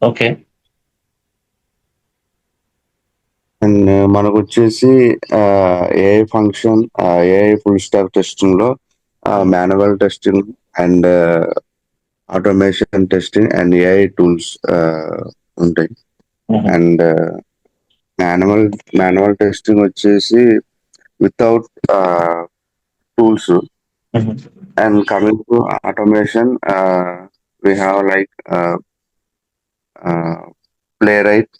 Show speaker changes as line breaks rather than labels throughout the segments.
Okay.
And మనకు వచ్చేసి AI function, AI full stack testing లో manual testing and automation testing and AI tools ఉంటాయి. And manual testing వచ్చేసి without tools. And coming to automation, we have like Playwright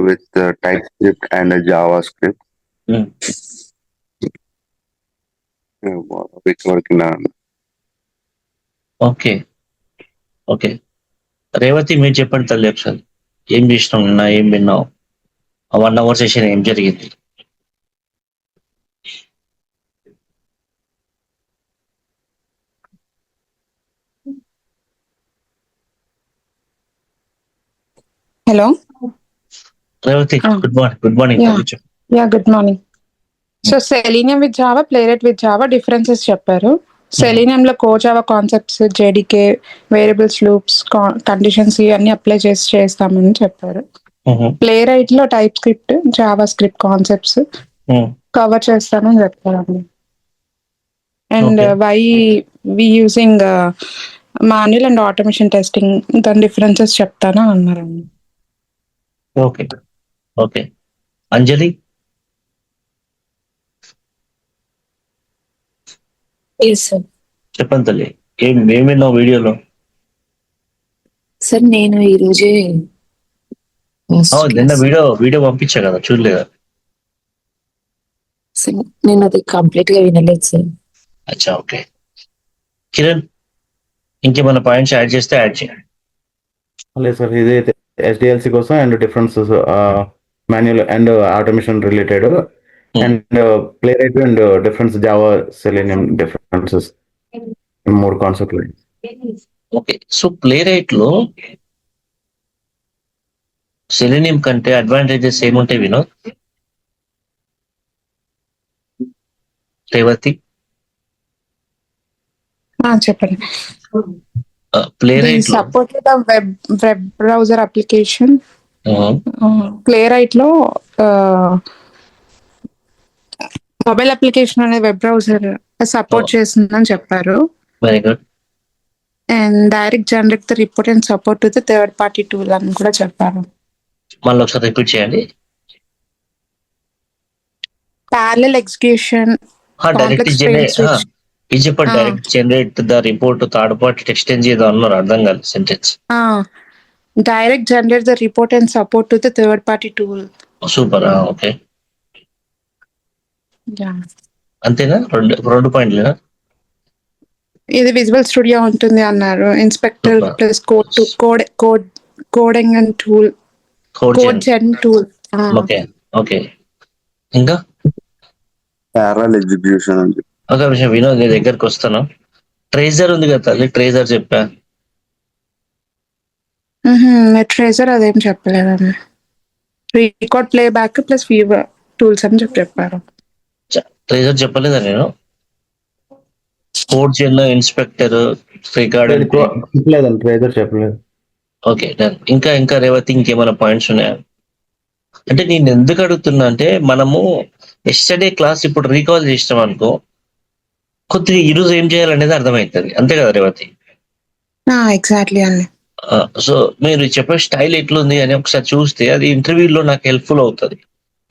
with TypeScript and JavaScript, which working on.
Okay. Okay. Revathi మీరు చెప్పండి తల్లి ఒకసారి. ఏం చేసినావు నిన్న? ఏం విన్నావు? ఆ 1 అవర్ సెషన్ ఏం జరిగింది?
హలో
రేవతి గుడ్ మార్నింగ్ తల్లి చెప్పు.
Good morning. So Selenium with Java, Playwright with Java differences చెప్పారు. సెలీనియం లో కో Java concepts, JDK, variables, loops, conditions ఇవన్నీ అప్లై చేస్తామని చెప్పారు. ప్లేరైట్ లో TypeScript, JavaScript concepts cover చేస్తామని చెప్పారండి. And why we using manual and automation testing దాని డిఫరెన్సెస్ చెప్తాను అన్నారండి.
ఓకే. ఓకే. అంజలి? చెప్పండి తల్లి. ఏం విన్నావు వీడియోలో?
సార్ నేను ఈరోజే
నిన్న వీడియో పంపించా కదా, చూడలేదా?
నేను అది కంప్లీట్ గా వినలేదు సార్.
అచ్చా, ఓకే. కిరణ్, ఇంకేమైనా పాయింట్స్ యాడ్ చేస్తే యాడ్ చేయండి.
లేదు సార్, ఇది ఎస్డిఎల్సి కోసం and differences manual and automation related and Playwright and difference Java Selenium differences 3 కాన్సెప్ట్లు.
ఓకే. సో ప్లే రైట్ లో సెలీనియం కంటే అడ్వాంటేజెస్ ఏముంటాయి వినోద్? రేవతి
చెప్పండి.
ప్లే రైట్ లో
support web browser application. Playwright లో మొబైల్ అప్లికేషన్ అనేది web browser support చేస్తుందని చెప్పారు.
Very good.
And direct generate the report and support to the third party tool అని కూడా చెప్పారు.
మళ్ళీ ఒకసారి రిపీట్ చేయండి.
Parallel execution,
direct generate the report third party exchange ఏదో అన్నారు, అర్థం కాదు sentence.
Direct generate the report and support to the third party tool.
Super. Okay. అంతేనా? రెండు పాయింట్లేనా?
ఇది విజువల్ స్టూడియో ఉంటుంది అన్నారు. Inspector plus coding and tool, code gen tool.
Okay. Okay. ఇంకా
ప్యారలల్ ఎగ్జిక్యూషన్ ఉంది.
ఒక విషయం వినోద్, నీ దగ్గరకు వస్తాను. ట్రేజర్ ఉంది కదా తల్లి, ట్రేజర్ చెప్పా.
ట్రేజర్ అదేం చెప్పలేదండి. Record play back plus fever tools అని చెప్పారు.
ట్రేజర్ చెప్పలేదా నేను? కోడ్ జెన్, ఇన్స్పెక్టర్, రికార్డ్
చెప్పలేదండి, ట్రేజర్ చెప్పలేదు.
ఓకే. ఇంకా రేవతి ఇంకేమైనా పాయింట్స్ ఉన్నాయా? అంటే నేను ఎందుకు అడుగుతున్నా అంటే, మనము ఎస్టర్డే క్లాస్ ఇప్పుడు రీకాల్ చేసినాం అనుకో, కొద్దిగా ఈరోజు ఏం చేయాలనేది అర్థమవుతుంది. అంతే కదా రేవతి?
ఎగ్జాక్ట్లీ అండి.
సో మీరు చెప్పే స్టైల్ ఎట్లుంది అని ఒకసారి చూస్తే అది ఇంటర్వ్యూలో నాకు హెల్ప్ఫుల్ అవుతుంది.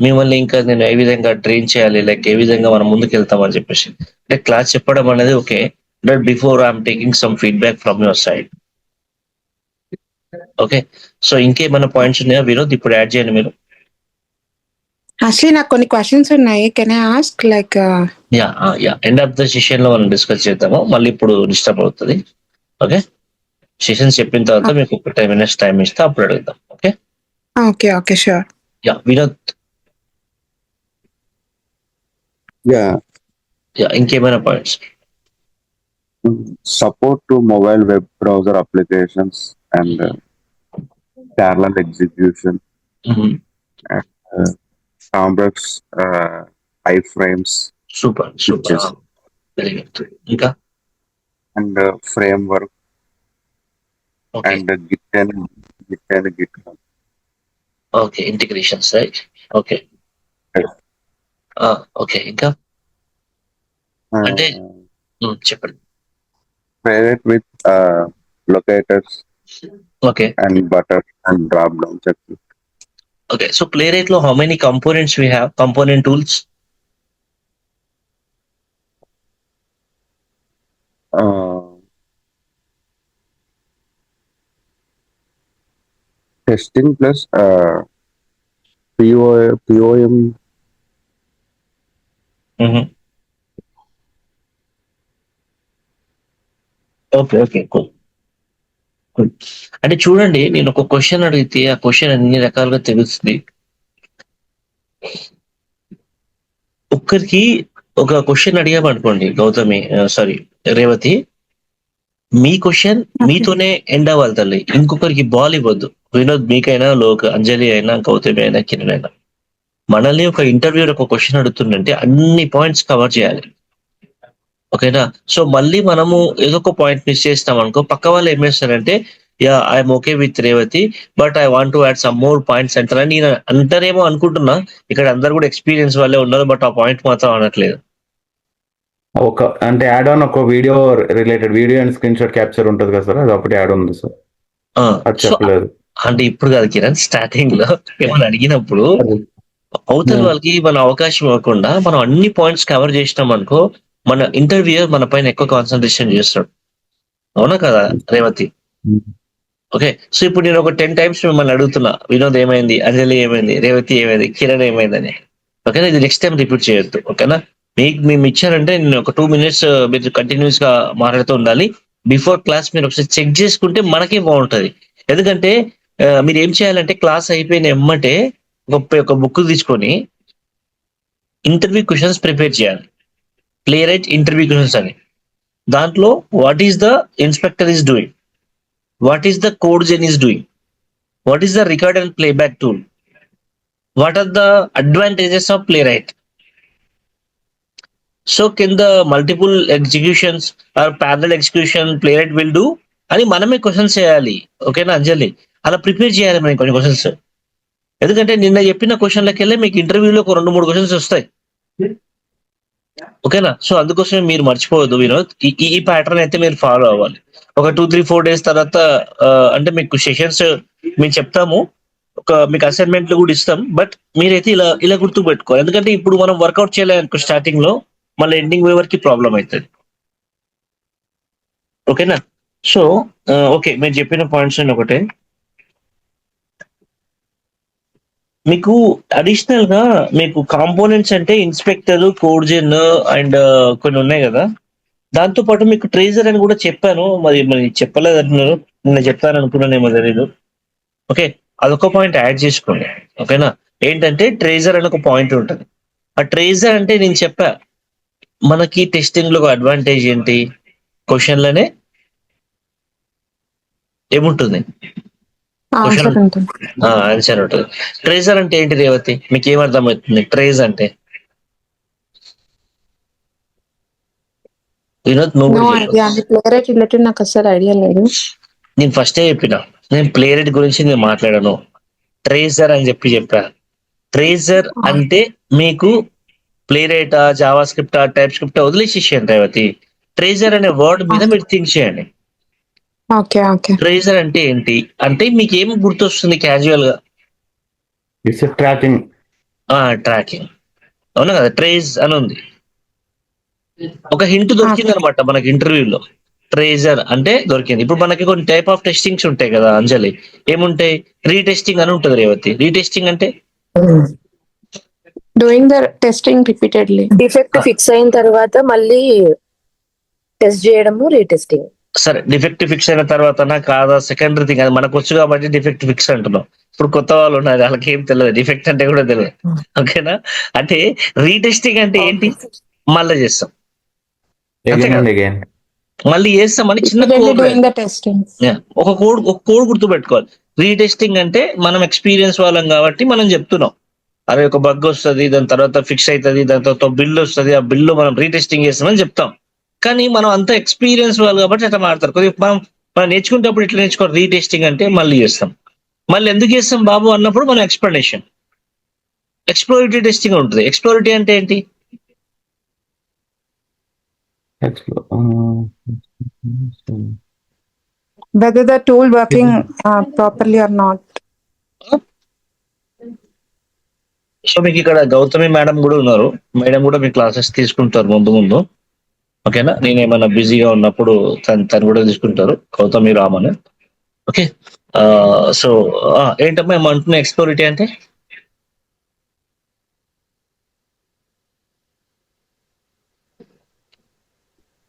మిమ్మల్ని ఇంకా నేను ఏ విధంగా ట్రైన్ చేయాలి, లైక్ ఏ విధంగా మనం ముందుకు వెళ్తామని చెప్పేసి. అంటే క్లాస్ చెప్పడం అనేది okay, but before I'm taking some feedback from your side. Okay. So ఇంకేమైనా పాయింట్స్ ఉన్నాయా వినోద్? ఇప్పుడు యాడ్ చేయండి మీరు.
యాక్చువల్లీ నాకు కొన్ని క్వశ్చన్స్ ఉన్నాయి. Can I ask? Like
end of the session లో మనం డిస్కస్ చేద్దాము. మళ్ళీ ఇప్పుడు డిస్టర్బ్ అవుతుంది. ఓకే. సెషన్స్ చెప్పిన తర్వాత మీకు ఒక 10 minutes టైం ఇస్తే అప్పుడు అడుగుదాం. ఓకే.
Okay sure.
వినోద్, ఇంకేమైనా points?
Support to mobile web browser applications and parallel execution, complex iframes.
Super. Very good. ఇంకా
and framework and Git and Git and Git.
Okay, integrations right. Okay. Okay, ఇంకా అంటే చెప్పండి.
Playwright with locators
okay.
And button and dropdown check.
Okay, so Playwright లో how many components we have, component tools?
Testing plus POM.
Okay, okay, cool. అంటే చూడండి, నేను ఒక question అడిగితే ఆ క్వశ్చన్ అన్ని రకాలుగా తెలుస్తుంది. ఒక్కరికి ఒక క్వశ్చన్ అడిగామనుకోండి, గౌతమి సారీ రేవతి, మీ క్వశ్చన్ మీతోనే ఎండ్ అవ్వాలి తల్లి. ఇంకొకరికి బాల్ ఇవ్వద్దు. వినోద్ మీకైనా, లోక్, అంజలి అయినా, గౌతమి అయినా, కిరణ్ అయినా. మనల్ని ఒక ఇంటర్వ్యూలో ఒక క్వశ్చన్ అడుగుతుందంటే అన్ని పాయింట్స్ కవర్ చేయాలి. ఓకేనా? సో మళ్ళీ మనము ఏదో ఒక పాయింట్ మిస్ చేస్తాం అనుకో, పక్క వాళ్ళు ఏం చేస్తారంటే, yeah I'm okay with Revathi but I want to add some more points అంటారని నేను అంటారేమో అనుకుంటున్నా. ఇక్కడ అందరు కూడా ఎక్స్పీరియన్స్ వాళ్ళే ఉన్నారు, బట్ ఆ పాయింట్ మాత్రం అనట్లేదు.
అంటే యాడ్ ఆన్ ఒక video related video and screen shot capture ఉంటుంది కదా సార్, అది ఒకటి యాడ్ ఉంది సార్, అది
సో
చెప్పలేదు.
అంటే ఇప్పుడు కాదు కిరణ్, స్టార్టింగ్ లో ఏమైనా అడిగినప్పుడు అవతల వాళ్ళకి మన అవకాశం ఇవ్వకుండా మనం అన్ని పాయింట్స్ కవర్ చేసినాం అనుకో, మన ఇంటర్వ్యూ మన పైన ఎక్కువ కాన్సన్ట్రేషన్ చేస్తాడు. అవునా కదా రేవతి? ఓకే, సో ఇప్పుడు నేను ఒక 10 times మిమ్మల్ని అడుగుతున్నా, వినోద్ ఏమైంది, అంజలి ఏమైంది, రేవతి ఏమైంది, కిరణ్ ఏమైందని. ఓకేనా? ఇది నెక్స్ట్ టైం రిపీట్ చేయొద్దు. ఓకేనా? మీకు మేము ఇచ్చారంటే నేను ఒక 2 minutes మీరు కంటిన్యూస్ గా మాట్లాడుతూ ఉండాలి. బిఫోర్ క్లాస్ మీరు ఒకసారి చెక్ చేసుకుంటే మనకే బాగుంటది. ఎందుకంటే మీరు ఏం చేయాలంటే క్లాస్ అయిపోయిన ఎమ్మటే ఒక బుక్ తీసుకొని ఇంటర్వ్యూ క్వశ్చన్స్ ప్రిపేర్ చేయాలి. ప్లే రైట్ ఇంటర్వ్యూ క్వశ్చన్స్ అని. దాంట్లో what is the inspector is doing, what is the code gen is doing, what is the record and playback tool, what are the advantages of playwright, so can the multiple executions or parallel execution playwright will do అని మనమే questions చేయాలి. ఓకేనా అంజలి? అలా prepare చేయాలి మనం కొన్ని questions. ఎందుకంటే నిన్న చెప్పిన క్వశ్చన్లకి వెళ్ళి మీకు ఇంటర్వ్యూలో ఒక 2-3 క్వశ్చన్స్ వస్తాయి. ఓకేనా? సో అందుకోసమే మీరు మర్చిపోవద్దు వినోద్, ఈ ప్యాటర్న్ అయితే మీరు ఫాలో అవ్వాలి. ఒక 2-3-4 days తర్వాత అంటే మీకు సెషన్స్ మేము చెప్తాము, మీకు అసైన్మెంట్లు కూడా ఇస్తాం. బట్ మీరైతే ఇలా గుర్తు పెట్టుకోవాలి. ఎందుకంటే ఇప్పుడు మనం వర్కౌట్ చేయలేము స్టార్టింగ్ లో, మళ్ళీ ఎండింగ్ వరకు ప్రాబ్లం అవుతుంది. ఓకేనా? సో ఓకే, మీరు చెప్పిన పాయింట్స్ ఒకటే. మీకు అడిషనల్ గా మీకు కాంపోనెంట్స్ అంటే ఇన్స్పెక్టర్, కోడ్జెన్ అండ్ కొన్ని ఉన్నాయి కదా. దాంతో పాటు మీకు ట్రేజర్ అని కూడా చెప్పాను, మరి చెప్పలేదు అంటున్నారు. నేను చెప్తాను అనుకున్నానేమో తెలీదు. ఓకే, అదొక పాయింట్ యాడ్ చేసుకోండి. ఓకేనా? ఏంటంటే ట్రేజర్ అని ఒక పాయింట్ ఉంటుంది. ఆ ట్రేజర్ అంటే నేను చెప్పా, మనకి టెస్టింగ్ లో అడ్వాంటేజ్ ఏంటి, క్వశ్చన్లనే ఏముంటుంది,
ఆన్సర్ ఉంటుంది.
ఆన్సర్ ఉంటుంది. ట్రేజర్ అంటే ఏంటి రేవతి, మీకు ఏమర్థమవుతుంది ట్రేజ్ అంటే? వినోద్ నువ్వు
నో ఐడియా అండి, ప్లేరైట్ రిలేటెడ్ నాకు అసలు ఐడియా లేదు.
నేను ఫస్టే చెప్పిన, నేను ప్లేరైట్ గురించి నేను మాట్లాడాను, ట్రేజర్ అని చెప్పా. ట్రేజర్ అంటే మీకు Playwright, JavaScript, TypeScript వదిలేసేసేయండి రేవతి. ట్రేజర్ అనే వర్డ్ మీద మీరు థింక్ చేయండి.
Okay okay.
ట్రేజర్ అంటే ఏంటి అంటే మీకు ఏమి గుర్తొస్తుంది క్యాజువల్ గా?
It's tracking.
ట్రాకింగ్. అవునా కదా? ట్రేజ్ అని ఉంది. ఒక హింట్ దొరికింది అనమాట మనకి ఇంటర్వ్యూలో. ట్రేజర్ అంటే దొరికింది. ఇప్పుడు మనకి కొన్ని టైప్ ఆఫ్ టెస్టింగ్స్ ఉంటాయి కదా అంజలి, ఏముంటాయి? రీటెస్టింగ్ అని ఉంటుంది రేవతి. రీటెస్టింగ్ అంటే
doing the testing repeatedly.
Defect fix అయిన తర్వాత మళ్ళీ టెస్ట్ చేయడము, రీటెస్టింగ్.
సరే, డిఫెక్ట్ ఫిక్స్ అయిన తర్వాత కాదా సెకండరీ థింగ్, అది మనకు వచ్చు కాబట్టి డిఫెక్ట్ ఫిక్స్ అంటున్నాం. ఇప్పుడు కొత్త వాళ్ళు ఉన్నారు, వాళ్ళకి ఏం తెలియదు, డిఫెక్ట్ అంటే కూడా తెలియదు. ఓకేనా? అంటే రీటెస్టింగ్ అంటే ఏంటి? మళ్ళీ చేస్తాం, మళ్ళీ చేస్తామని చిన్న కోడ్, ఒక కోడ్ గుర్తు పెట్టుకోవాలి. రీటెస్టింగ్ అంటే మనం ఎక్స్పీరియన్స్ వాళ్ళం కాబట్టి మనం చెప్తున్నాం, అరే ఒక బగ్ వస్తుంది, దాని తర్వాత ఫిక్స్ అవుతుంది, దాని తర్వాత బిల్ వస్తుంది, ఆ బిల్లు మనం రీటెస్టింగ్ చేస్తామని చెప్తాం. కానీ మనం అంత ఎక్స్పీరియన్స్ వాళ్ళు కాబట్టి అట్లా మాడతారు. కొద్దిగా మనం నేర్చుకునేటప్పుడు ఇట్లా నేర్చుకోవాలి. రీటెస్టింగ్ అంటే మళ్ళీ చేస్తాం. మళ్ళీ ఎందుకు చేస్తాం బాబు అన్నప్పుడు మన ఎక్స్ప్లెనేషన్. ఎక్స్ప్లోరేటరీ టెస్టింగ్ ఉంటుంది. ఎక్స్ప్లోరేటరీ అంటే ఏంటి?
whether the tool working properly or not.
So మీకు ఇక్కడ గౌతమి మేడం కూడా ఉన్నారు. మేడం కూడా మీ క్లాసెస్ తీసుకుంటారు ముందు. ఓకేనా? నేను ఏమైనా బిజీగా ఉన్నప్పుడు తను కూడా తీసుకుంటారు, గౌతమి రామన్. ఓకే. సో ఏంటమ్మా ఏమంటున్నా ఎక్స్ప్లోరిటీ అంటే?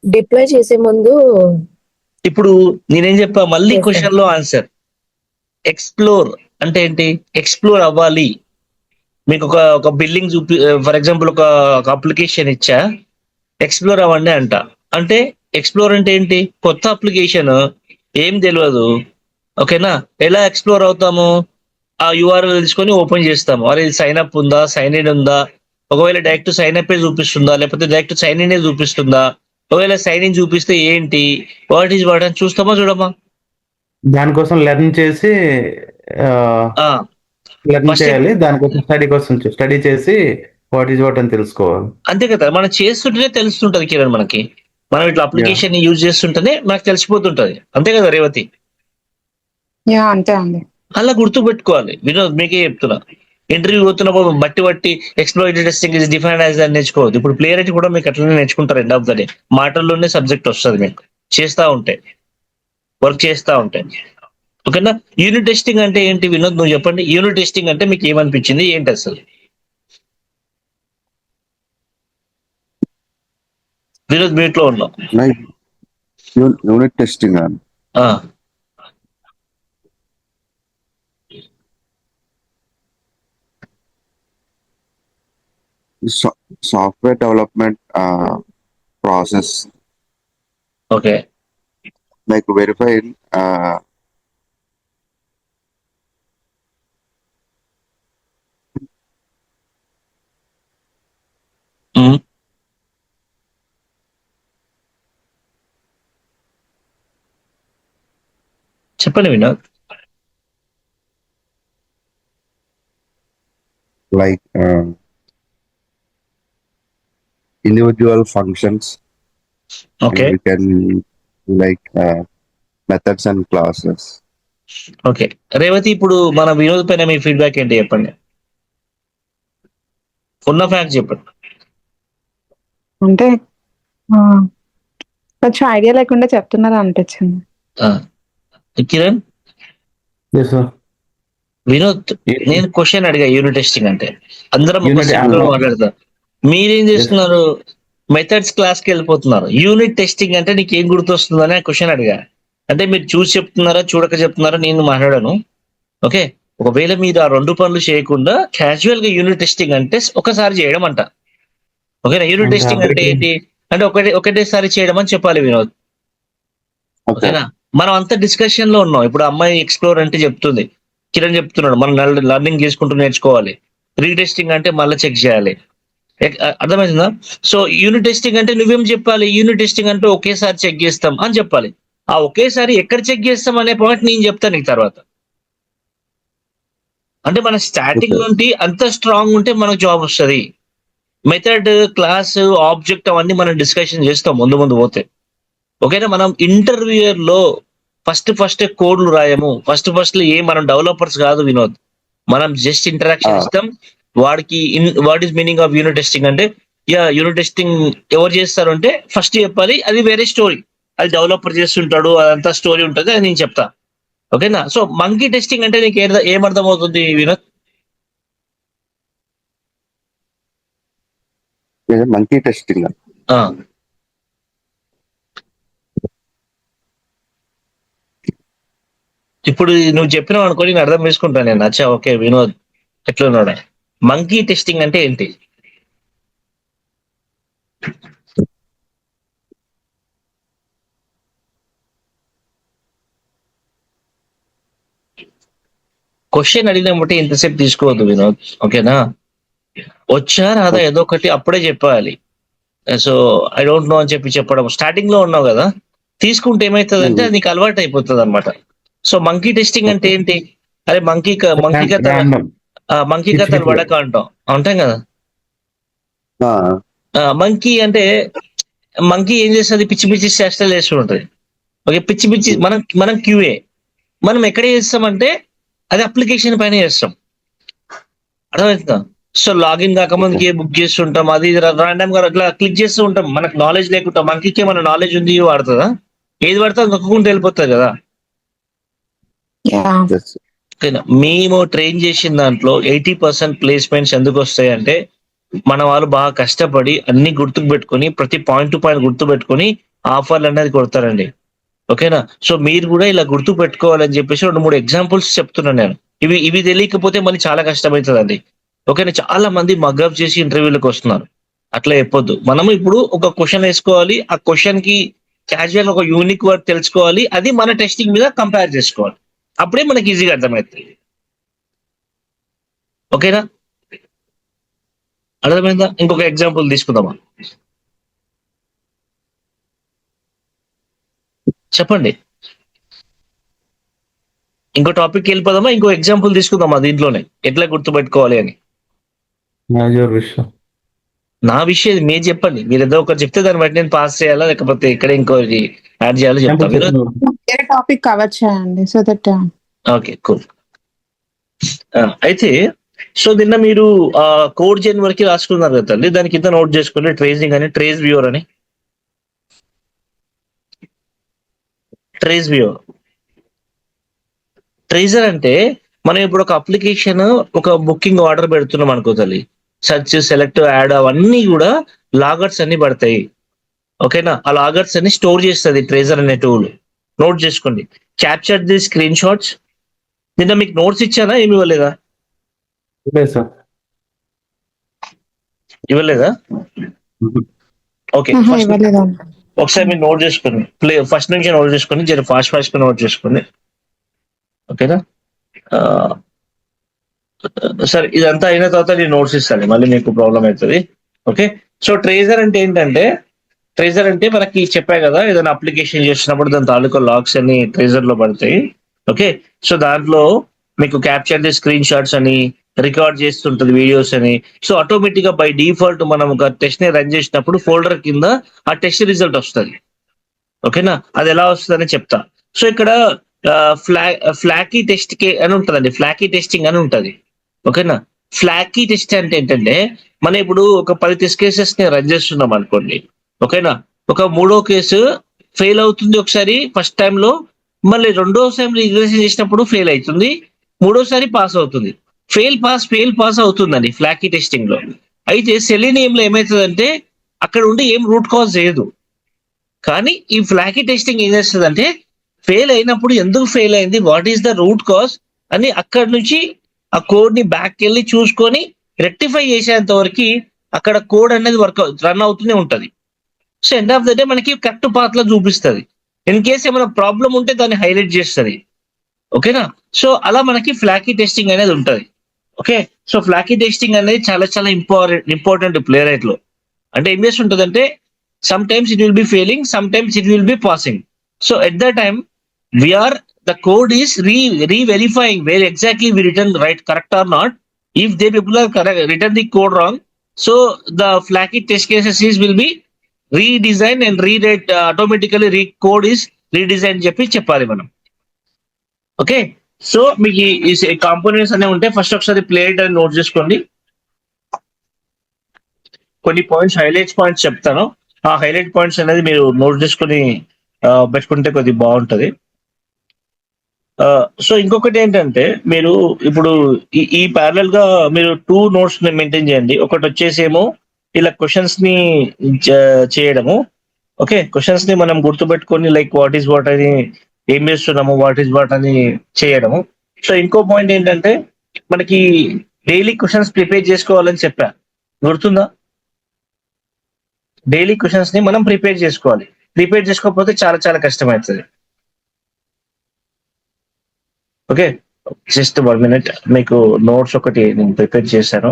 డిప్లాయ్ చేసే ముందు
ఇప్పుడు నేనేం చెప్పా మళ్ళీ
Yes, sir.
క్వశ్చన్ లో ఆన్సర్. ఎక్స్ప్లోర్ అంటే ఏంటి? ఎక్స్ప్లోర్ అవ్వాలి. మీకు ఒక బిల్డింగ్ ఫర్ ఎగ్జాంపుల్ ఒక అప్లికేషన్ ఇచ్చా, ఎక్స్ప్లోర్ అవ్వండి అంట. అంటే ఎక్స్ప్లోర్ అంటే ఏంటి? కొత్త అప్లికేషన్, ఏం తెలియదు. ఓకేనా? ఎలా ఎక్స్ప్లోర్ అవుతాము? ఆ యూఆర్ఎల్ తీసుకొని ఓపెన్ చేస్తాము. అరే ఇది సైన్ అప్ ఉందా, సైన్ ఇన్ ఉందా, ఒకవేళ డైరెక్ట్ సైన్ అప్ చూపిస్తుందా, లేకపోతే డైరెక్ట్ సైన్ ఇన్ చూపిస్తుందా, ఒకవేళ సైన్ ఇన్ చూపిస్తే ఏంటి, వాట్ ఈజ్ వాట్ అని చూస్తామా చూడమా?
దానికోసం లెర్న్ చేసి లెర్న్
First-
చేయాలి. దానికోసం స్టడీ చేసి వాట్ ఈజ్ వాట్ అని తెలుసుకోవాలి.
అంతే కదా, మనం చేస్తుంటేనే తెలుస్తుంటది కిరణ్ మనకి. మనం ఇట్లా అప్లికేషన్ యూజ్ చేస్తుంటేనే మనకు తెలిసిపోతుంటది. అంతే కదా రేవతి?
యా అంతే అండి.
అలా గుర్తు పెట్టుకోవాలి. వినోద్ మీకే చెప్తున్నా, ఇంటర్వ్యూ పోతున్నప్పుడు బట్టి exploratory testing is defined as అని నేర్చుకోవద్దు. ఇప్పుడు ప్లేయర్ కూడా మీకు అట్లనే నేర్చుకుంటారు. ఎండ్ ఆఫ్ ద డే మాటల్లోనే సబ్జెక్ట్ వస్తుంది మీకు, చేస్తా ఉంటే, వర్క్ చేస్తా ఉంటే. ఓకేనా? యూనిట్ టెస్టింగ్ అంటే ఏంటి వినోద్ నువ్వు చెప్పండి. యూనిట్ టెస్టింగ్ అంటే మీకు ఏమనిపించింది, ఏంటి అసలు? వినోద్ మీట్ లో ఉన్నాం.
Like unit testing and software development process,
okay.
like verifying
చెప్పండి Vinod.
like individual functions.
Okay.
And we can like methods and classes.
Okay Revathi, ఇప్పుడు మన వినోద్ పైన మీ ఫీడ్బ్యాక్ ఏంటి చెప్పండి. ఉన్న ఫ్యాక్ట్ చెప్పండి.
అంటే కొంచెం ఐడియా లేకుండా చెప్తున్నారు అనిపించింది.
Kiran,
Yes, sir.
వినోద్ నేను క్వశ్చన్ అడిగా యూనిట్ టెస్టింగ్ అంటే. అందరం ఒక
Unit-
సింపుల్ మాట్లాడతారు. మీరేం చేస్తున్నారు? మెథడ్స్ క్లాస్ కి వెళ్ళిపోతున్నారు. యూనిట్ టెస్టింగ్ అంటే నీకు ఏం గుర్తొస్తుందని క్వశ్చన్ అడిగా. అంటే మీరు చూసి చెప్తున్నారా, చూడక చెప్తున్నారా నేను మాట్లాడాను. ఓకే, ఒకవేళ మీరు ఆ రెండు పనులు చేయకుండా క్యాజువల్ గా యూనిట్ టెస్టింగ్ అంటే ఒకసారి చేయడం అంట. ఓకేనా? యూనిట్
అంటే
టెస్టింగ్ అంటే ఏంటి అంటే ఒకటేసారి చేయడం అని చెప్పాలి వినోద్.
Okay.
ఓకేనా? మనం అంత డిస్కషన్ లో ఉన్నాం. ఇప్పుడు అమ్మాయి ఎక్స్ప్లోర్ అంటే చెప్తుంది, కిరణ్ చెప్తున్నాడు మనం లర్నింగ్ చేసుకుంటూ నేర్చుకోవాలి. రీటెస్టింగ్ అంటే మళ్ళీ చెక్ చేయాలి. అర్థమవుతుందా? సో యూనిట్ టెస్టింగ్ అంటే నువ్వేం చెప్పాలి? యూనిట్ టెస్టింగ్ అంటే ఒకేసారి చెక్ చేస్తాం అని చెప్పాలి. ఆ ఒకేసారి ఎక్కడ చెక్ చేస్తాం అనే పాయింట్ నేను చెప్తాను నీకు తర్వాత. అంటే మన స్టార్టింగ్
Okay.
నుండి అంత స్ట్రాంగ్ ఉంటే మనకు జాబ్ వస్తుంది. మెథడ్, క్లాస్, ఆబ్జెక్ట్ అవన్నీ మనం డిస్కషన్ చేస్తాం ముందు పోతే. ఓకేనా? మనం ఇంటర్వ్యూయర్ లో ఫస్ట్ కోడ్లు రాయము. ఫస్ట్ మనం డెవలపర్స్ కాదు వినోద్. మనం జస్ట్ ఇంటరాక్షన్ ఇస్తాం వాడికి. What is meaning of unit testing అంటే, యూనిట్ టెస్టింగ్ ఎవరు చేస్తారు అంటే ఫస్ట్ చెప్పాలి, అది వేరే స్టోరీ. అది డెవలపర్ చేస్తుంటాడు, అదంతా స్టోరీ ఉంటుంది, అది నేను చెప్తా. ఓకేనా? సో మంకీ టెస్టింగ్ అంటే నీకు ఏమర్థం అవుతుంది వినోద్?
Monkey testing.
ఇప్పుడు నువ్వు చెప్పినావు అనుకో, నేను అర్థం చేసుకుంటాను నేను. అచ్చా ఓకే వినోద్ ఎట్లున్నాడు. మంకీ టెస్టింగ్ అంటే ఏంటి? క్వశ్చన్ అడిగినప్పుడు ఇంతసేపు తీసుకోవద్దు వినోద్. ఓకేనా? వచ్చా రాదా ఏదో ఒకటి అప్పుడే చెప్పాలి. సో ఐ డోంట్ నో అని చెప్పడం స్టార్టింగ్ లో ఉన్నావు కదా, తీసుకుంటే ఏమవుతుంది అంటే నీకు అలవాటు అయిపోతుంది అనమాట. సో మంకీ టెస్టింగ్ అంటే ఏంటి? అరే మంకీ కథలు
Random.
మంకీ
పిచ్చి
కథలు
పిచ్చిగా.
పడక అంటాం అంటాం కదా.
ఆ,
మంకీ అంటే మంకీ ఏం చేస్తుంది, పిచ్చి పిచ్చి చేష్టలు చేస్తూ ఉంటది. ఓకే, పిచ్చి పిచ్చి మనం క్యూఏ మనం ఎక్కడ చేస్తామంటే అది అప్లికేషన్ పైన చేస్తాం. అర్థమవుతుందా? సో లాగిన్ కాకముందుకి బుక్ చేస్తుంటాం, అది రాండమ్ గా అట్లా క్లిక్ చేస్తూ ఉంటాం. మనకు నాలెడ్జ్ లేకుండా, మనకి మన నాలెడ్జ్ ఉంది వాడుతుందా, ఏది పడితే అది నొక్కుంటూ వెళ్ళిపోతుంది కదా.
యా.
yes.
ఓకేనా, మేము ట్రైన్ చేసిన దాంట్లో 80% ప్లేస్మెంట్స్ ఎందుకు వస్తాయి అంటే మన వాళ్ళు బాగా కష్టపడి అన్ని గుర్తుకు పెట్టుకొని ప్రతి పాయింట్ టు పాయింట్ గుర్తు పెట్టుకొని ఆఫర్లు అనేది కొడతారండి. ఓకేనా, సో మీరు కూడా ఇలా గుర్తు పెట్టుకోవాలని చెప్పేసి 2-3 ఎగ్జాంపుల్స్ చెప్తున్నాను నేను. ఇవి తెలియకపోతే మళ్ళీ చాలా కష్టమవుతుందండి. ఓకేనా, చాలా మంది మగ్గప్ చేసి ఇంటర్వ్యూలకు వస్తున్నారు. అట్లా చెప్పొద్దు. మనం ఇప్పుడు ఒక క్వశ్చన్ వేసుకోవాలి, ఆ క్వశ్చన్ కి క్యాజువల్ ఒక యూనిక్ వర్డ్ తెలుసుకోవాలి, అది మన టెస్టింగ్ మీద కంపేర్ చేసుకోవాలి. అప్పుడే మనకి ఈజీగా అర్థమవుతుంది. ఓకేనా, అర్థమైందా? ఇంకొక ఎగ్జాంపుల్ తీసుకుందామా, చెప్పండి. ఇంకో టాపిక్ వెళ్ళిపోదామా, ఇంకో ఎగ్జాంపుల్ తీసుకుందామా దీంట్లోనే ఎట్లా గుర్తుపెట్టుకోవాలి అని.
Major విషయం.
నా విషయం మీరు చెప్పండి, మీరు ఏదో ఒకటి చెప్తే దాన్ని బట్టి నేను పాస్ చేయాలా లేకపోతే ఇక్కడ ఇంకోటి యాడ్ చేయాలో చెప్తా. మీరు
వేరే టాపిక్ కవర్ చేయండి సో దట్.
Okay, cool. అయితే సో నిన్న మీరు కోడ్ జెన్ వరకు రాసుకున్నారు కదా తల్లి, దాని కింద నోట్ చేసుకోండి ట్రేసింగ్ అని, ట్రేస్ వ్యూవర్ అని. ట్రేస్ వ్యూవర్, ట్రేజర్ అంటే మనం ఇప్పుడు ఒక అప్లికేషన్ ఒక బుకింగ్ ఆర్డర్ పెడుతున్నాం అనుకో తల్లి, సెర్చ్ సెలెక్ట్ యాడ్ అవన్నీ కూడా లాగర్స్ అన్ని పడతాయి. ఓకేనా, ఆ లాగర్స్ అన్ని స్టోర్ చేస్తుంది ట్రేజర్ అనే టూల్. నోట్ చేసుకోండి, క్యాప్చర్ ది స్క్రీన్ షాట్స్. నిన్న మీకు నోట్స్ ఇచ్చానా, ఏమి ఇవ్వలేదా?
లేదు సార్.
ఇవ్వలేదా? ఓకే, ఫస్ట్
ఇవ్వలేదండి.
ఒకసారి మీరు నోట్ చేసుకోండి, ఫస్ట్ నుంచి నోట్ చేసుకోండి, జర ఫాస్ట్ గా నోట్ చేసుకోండి. ఓకేనా, సరే ఇదంతా అయిన తర్వాత నేను నోట్స్ ఇస్తాను, మళ్ళీ మీకు ప్రాబ్లం అవుతుంది. ఓకే, సో ట్రేజర్ అంటే ఏంటంటే, ట్రేజర్ అంటే మనకి చెప్పా కదా, ఏదైనా అప్లికేషన్ చేసినప్పుడు దాని తాలూకా లాగ్స్ అన్ని ట్రేజర్ లో పడతాయి. ఓకే, సో దాంట్లో మీకు క్యాప్చర్ ది స్క్రీన్ షాట్స్ అని, రికార్డ్ చేస్తుంటది వీడియోస్ అని. సో ఆటోమేటిక్ గా బై డిఫాల్ట్ మనం ఒక టెస్ట్ ని రన్ చేసినప్పుడు ఫోల్డర్ కింద ఆ టెస్ట్ రిజల్ట్ వస్తుంది. ఓకేనా, అది ఎలా వస్తుందని చెప్తా. సో ఇక్కడ ఫ్లాకీ టెస్ట్ కే అని ఉంటదండి, ఫ్లాకీ టెస్టింగ్ అని ఉంటది. ఓకేనా, ఫ్లాకీ టెస్ట్ అంటే ఏంటంటే మనం ఇప్పుడు ఒక 10 టెస్ట్ కేసెస్ ని రన్ చేస్తున్నాం అనుకోండి. ఓకేనా, ఒక మూడో కేసు ఫెయిల్ అవుతుంది ఒకసారి ఫస్ట్ టైం లో, మళ్ళీ రెండోసారి రిగ్రెషన్ చేసినప్పుడు ఫెయిల్ అవుతుంది, మూడోసారి పాస్ అవుతుంది. ఫెయిల్ పాస్ అవుతుందండి ఫ్లాకీ టెస్టింగ్ లో. అయితే సెలీనియం లో ఏమవుతుందంటే అక్కడ ఉండి ఏం రూట్ కాజ్ చేయదు. కానీ ఈ ఫ్లాకీ టెస్టింగ్ ఏం చేస్తుందంటే ఫెయిల్ అయినప్పుడు ఎందుకు ఫెయిల్ అయింది, what is the root cause అని అక్కడ నుంచి ఆ కోడ్ ని బ్యాక్ వెళ్ళి చూసుకొని రెక్టిఫై చేసేంత వరకు అక్కడ కోడ్ అనేది రన్ అవుతూనే ఉంటది. So end of the day మనకి కరెక్ట్ పాత్ లో చూపిస్తుంది. ఇన్ కేస్ ఏమైనా ప్రాబ్లం ఉంటే దాన్ని హైలైట్ చేస్తుంది. ఓకేనా, సో అలా మనకి ఫ్లాకీ టెస్టింగ్ అనేది ఉంటది. ఓకే, సో ఫ్లాకీ టెస్టింగ్ అనేది చాలా చాలా ఇంపార్టెంట్ ప్లే రైట్ లో. అంటే ఏం చేస్తుంటదంటే sometimes it will be failing, sometimes it will be passing. So at the time we are the code is re-verifying where exactly we written right correct or not. If they people are correct written the code wrong, so the flaky test cases is will be redesigned and rewrite automatically code is redesigned చెప్పి చెప్పాలి మనం. Okay, so మీకు ఈ components అనే ఉంటాయి. First ఒకసారి plate అని note చేసుకోండి. కొన్ని పాయింట్స్ హైలైట్స్ పాయింట్స్ చెప్తాను, ఆ హైలైట్ పాయింట్స్ అనేది మీరు నోట్ చేసుకొని పెట్టుకుంటే కొద్దిగా బాగుంటది. సో ఇంకొకటి ఏంటంటే మీరు ఇప్పుడు ఈ ప్యారలల్ గా మీరు 2 నోట్స్ మెయింటైన్ చేయండి. ఒకటి వచ్చేసేమో ఇలా క్వశ్చన్స్ ని చేయడము. ఓకే, క్వశ్చన్స్ ని మనం గుర్తుపెట్టుకొని లైక్ వాట్ ఈస్ వాట్ అని, ఏం చేస్తున్నాము వాట్ ఈస్ వాట్ అని చేయడము. సో ఇంకో పాయింట్ ఏంటంటే మనకి డైలీ క్వశ్చన్స్ ప్రిపేర్ చేసుకోవాలని చెప్పా, గుర్తుందా? డైలీ క్వశ్చన్స్ ని మనం ప్రిపేర్ చేసుకోవాలి. ప్రిపేర్ చేసుకోకపోతే చాలా చాలా కష్టం అవుతుంది. ఓకే, జస్ట్ 1 minute, మీకు నోట్స్ ఒకటి నేను ప్రిపేర్ చేశాను.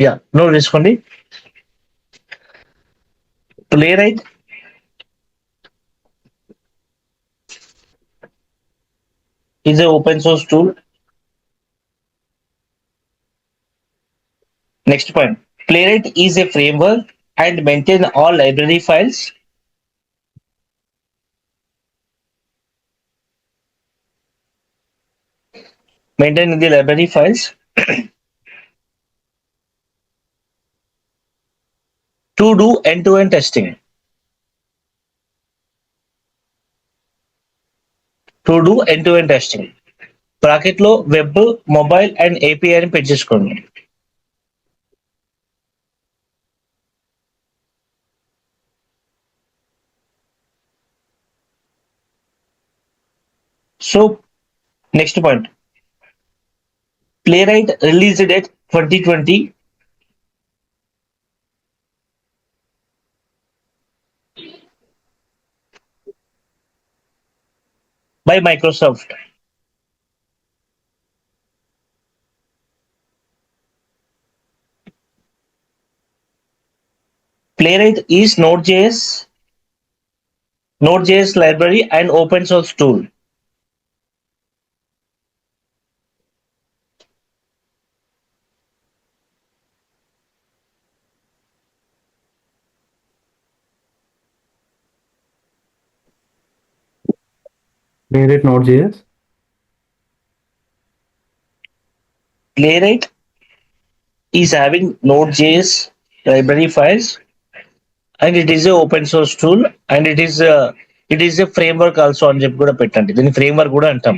యా, నోట్ చేసుకోండి. ప్లేరైట్ is a open source tool. Next point. Playwright is a framework and maintain all library files. Maintain the library files to do end-to-end testing. To do end-to-end testing. Bracket లో web, mobile and API అని పెట్టేసుకోండి. So next point. Playwright released date 2020. By Microsoft. Playwright is Node.js library and open source tool.
Playwright Node.js.
Playwright is having Node.js library files, and it is a open source tool, and it is a framework also అని చెప్పి కూడా పెట్టండి. దీన్ని framework కూడా అంటాం,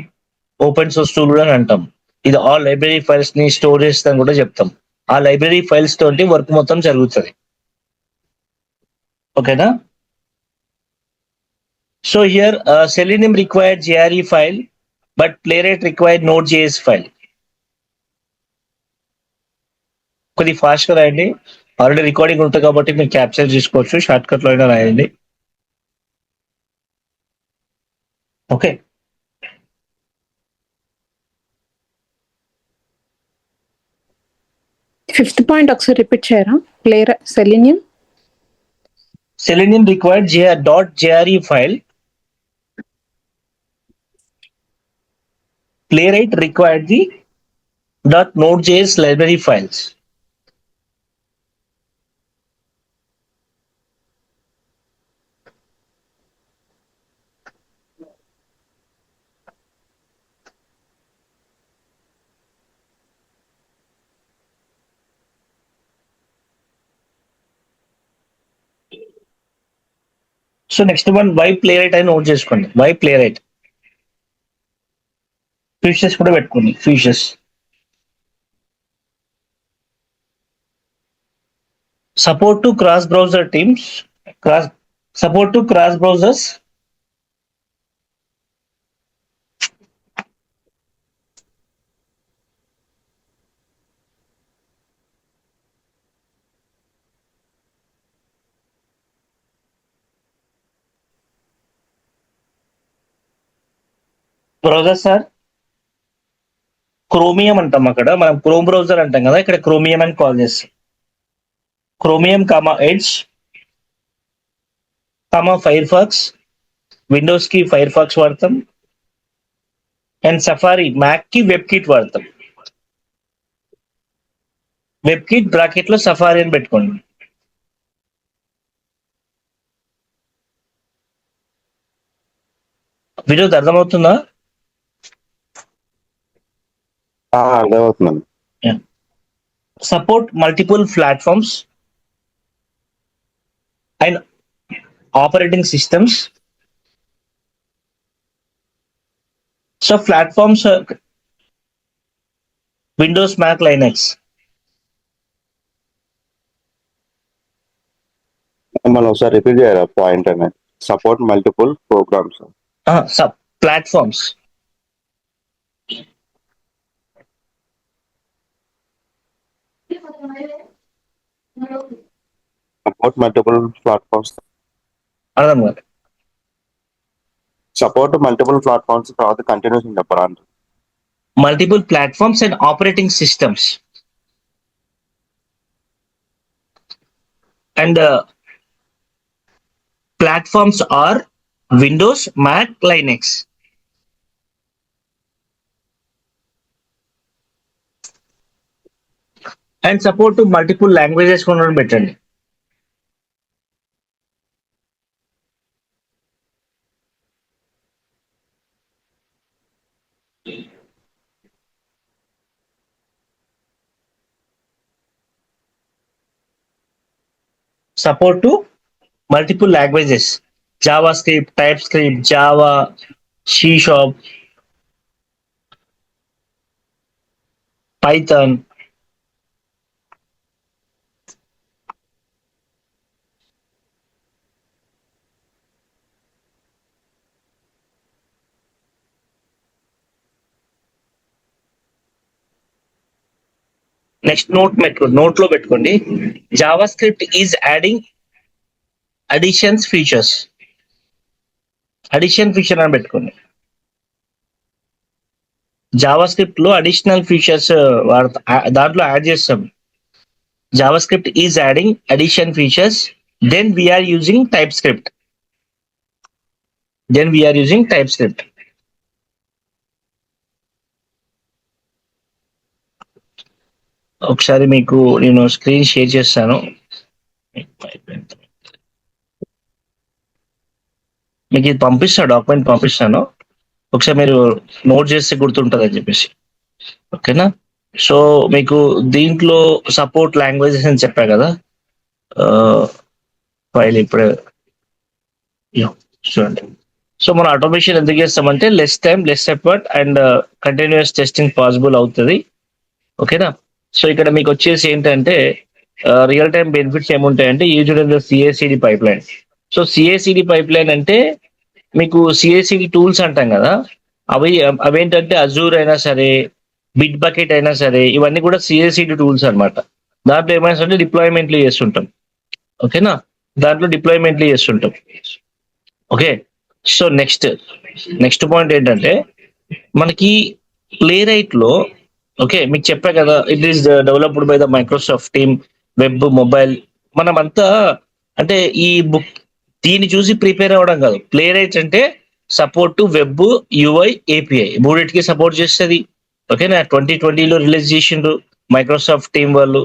open source tool కూడా అని అంటాం. ఇది ఆ లైబ్రరీ ఫైల్స్ ని స్టోర్ చేస్తాను కూడా చెప్తాం. ఆ లైబ్రరీ ఫైల్స్ తోటి వర్క్ మొత్తం జరుగుతుంది. ఓకేనా? So here Selenium required JRE file, but Playwright required Node.js file. కొద్ది ఫాస్ట్ గా రాయండి. ఆల్రెడీ రికార్డింగ్ ఉంటుంది కాబట్టి మీరు క్యాప్చర్ చేసుకోవచ్చు, షార్ట్ కట్ లో అయినా రాయండి. ఓకే,
ఫిఫ్త్ పాయింట్ ఒకసారి రిపీట్ చేయరా? Selenium
Selenium required .jre file. Playwright required the .node.js library files. So next one, why Playwright అని నోట్ చేసుకోండి. వై ప్లేరైట్, ఫీచర్స్ కూడా పెట్టుకోండి. Features support to cross browser teams, support to cross browsers, browsers are Chromium అంటాం. అక్కడ మనం chrome browser అంటాం కదా, ఇక్కడ క్రోమియం అని కాల్ చేస్తాం. Chromium comma Edge comma Firefox, Windows కి ఫైర్ ఫాక్స్ వాడతాం, అండ్ సఫారీ మ్యాక్ కి వెబ్ కిట్ వాడతాం. వెబ్ కిట్ బ్రాకెట్ లో సఫారీ అని పెట్టుకోండి. వీడియో అర్థమవుతుందా?
అర్థమవుతుందండి.
Support multiple platforms and operating systems. So platforms are Windows, Mac, Linux.
మళ్ళీ ఒకసారి రిపీట్ చేయాలి పాయింట్ అనేది. Support multiple programs.
Platforms.
Support multiple platforms.
అర్థం కాదు.
సపోర్ట్ మల్టిపుల్ ప్లాట్ఫామ్స్ తర్వాత కంటిన్యూషన్ చెప్పరా అంటే.
Multiple platforms and operating systems. And platforms are Windows, Mac, Linux. And support to multiple languages కూడా పెట్టండి. Support to multiple languages, JavaScript, TypeScript, Java, C#, Python. Next note లో పెట్టుకోండి. JavaScript is adding addition feature అని పెట్టుకోండి. JavaScript లో additional features దాంట్లో add చేస్తాం. Java script is adding addition features, then we are using TypeScript. ఒకసారి మీకు నేను స్క్రీన్ షేర్ చేస్తాను. మీకు ఇది డాక్యుమెంట్ పంపిస్తాను. ఒకసారి మీరు నోట్ చేస్తే గుర్తుంటుంది అని చెప్పేసి. ఓకేనా? సో మీకు దీంట్లో సపోర్ట్ లాంగ్వేజెస్ అని చెప్పా కదా, ఫైల్ ఇప్పుడే చూడండి. సో మనం ఆటోమేషన్ ఎందుకు చేస్తామంటే less time, less effort and continuous testing possible అవుతుంది. ఓకేనా? సో ఇక్కడ మీకు వచ్చేసి ఏంటంటే రియల్ టైం బెనిఫిట్స్ ఏముంటాయంటే used in the CI/CD pipeline. So CI/CD pipeline అంటే మీకు CI/CD టూల్స్ అంటాం కదా, అవేంటంటే అజూర్ అయినా సరే, బిట్ బకెట్ అయినా సరే, ఇవన్నీ కూడా CI/CD టూల్స్ అన్నమాట. దాంట్లో ఏమైనా సరే డిప్లాయ్మెంట్లు చేస్తుంటాం. ఓకేనా? ఓకే. సో నెక్స్ట్ పాయింట్ ఏంటంటే మనకి ప్లే రైట్ లో, ఓకే మీకు చెప్పా కదా, it is developed by the Microsoft team, web, mobile. మనమంతా అంటే ఈ బుక్ దీన్ని చూసి ప్రిపేర్ అవ్వడం కాదు. ప్లే రైట్ అంటే support to web, UI, API మూడింటికి సపోర్ట్ చేస్తుంది. ఓకేనా? 2020లో రిలీజ్ చేసిండ్రు మైక్రోసాఫ్ట్ టీమ్ వాళ్ళు.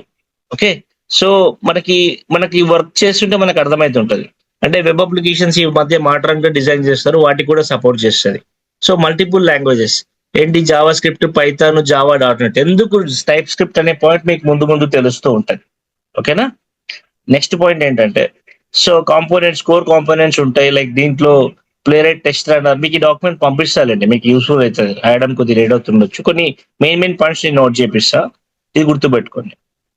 ఓకే. సో మనకి వర్క్ చేస్తుంటే మనకు అర్థమవుతుంటది. అంటే వెబ్ అప్లికేషన్స్ ఈ మధ్య మాడ్రన్ గా డిజైన్ చేస్తారు, వాటికి కూడా సపోర్ట్ చేస్తుంది. సో మల్టిపుల్ లాంగ్వేజెస్ ఏంటి, Java script, Python, Java .NET. ఎందుకు టైప్ స్క్రిప్ట్ అనే పాయింట్ మీకు ముందు తెలుస్తూ ఉంటుంది. ఓకేనా? నెక్స్ట్ పాయింట్ ఏంటంటే సో కోర్ కాంపోనెంట్స్ ఉంటాయి. లైక్ దీంట్లో ప్లే రైట్, టెస్ట్ రన్నర్. మీకు ఈ డాక్యుమెంట్ పంపిస్తానండి, మీకు యూస్ఫుల్ అవుతుంది. రాయడం కొద్దిగా లేట్ అవుతుండొచ్చు. కొన్ని మెయిన్ పాయింట్స్ నేను నోట్ చేపిస్తా, ఇది గుర్తుపెట్టుకోండి.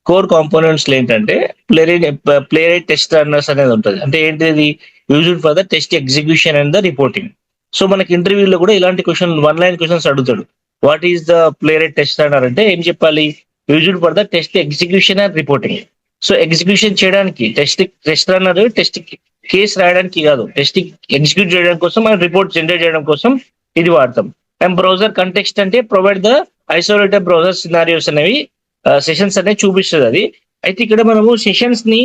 కోర్ కాంపోనెంట్స్ ఏంటంటే ప్లే రైట్, టెస్ట్ రన్నర్స్ అనేది ఉంటుంది. అంటే ఏంటిది, used for the test execution and the reporting. So మనకి ఇంటర్వ్యూలో కూడా ఇలాంటి వన్ లైన్ క్వశ్చన్స్ అడుగుతాడు. What is the play right, test runner అంటే ఏం చెప్పాలి? Used for the test execution and reporting. So execution చేయడానికి టెస్ట్ రన్నర్, టెస్ట్ కేస్ రాయడానికి కాదు, టెస్ట్ ఎగ్జిక్యూట్ చేయడం కోసం, మనం రిపోర్ట్ జనరేట్ చేయడం కోసం ఇది వాడతాం. అండ్ బ్రౌజర్ కంటెక్స్ట్ అంటే provide the isolated browser scenarios అనేవి, సెషన్స్ అనేవి చూపిస్తుంది అది. అయితే ఇక్కడ మనము సెషన్స్ ని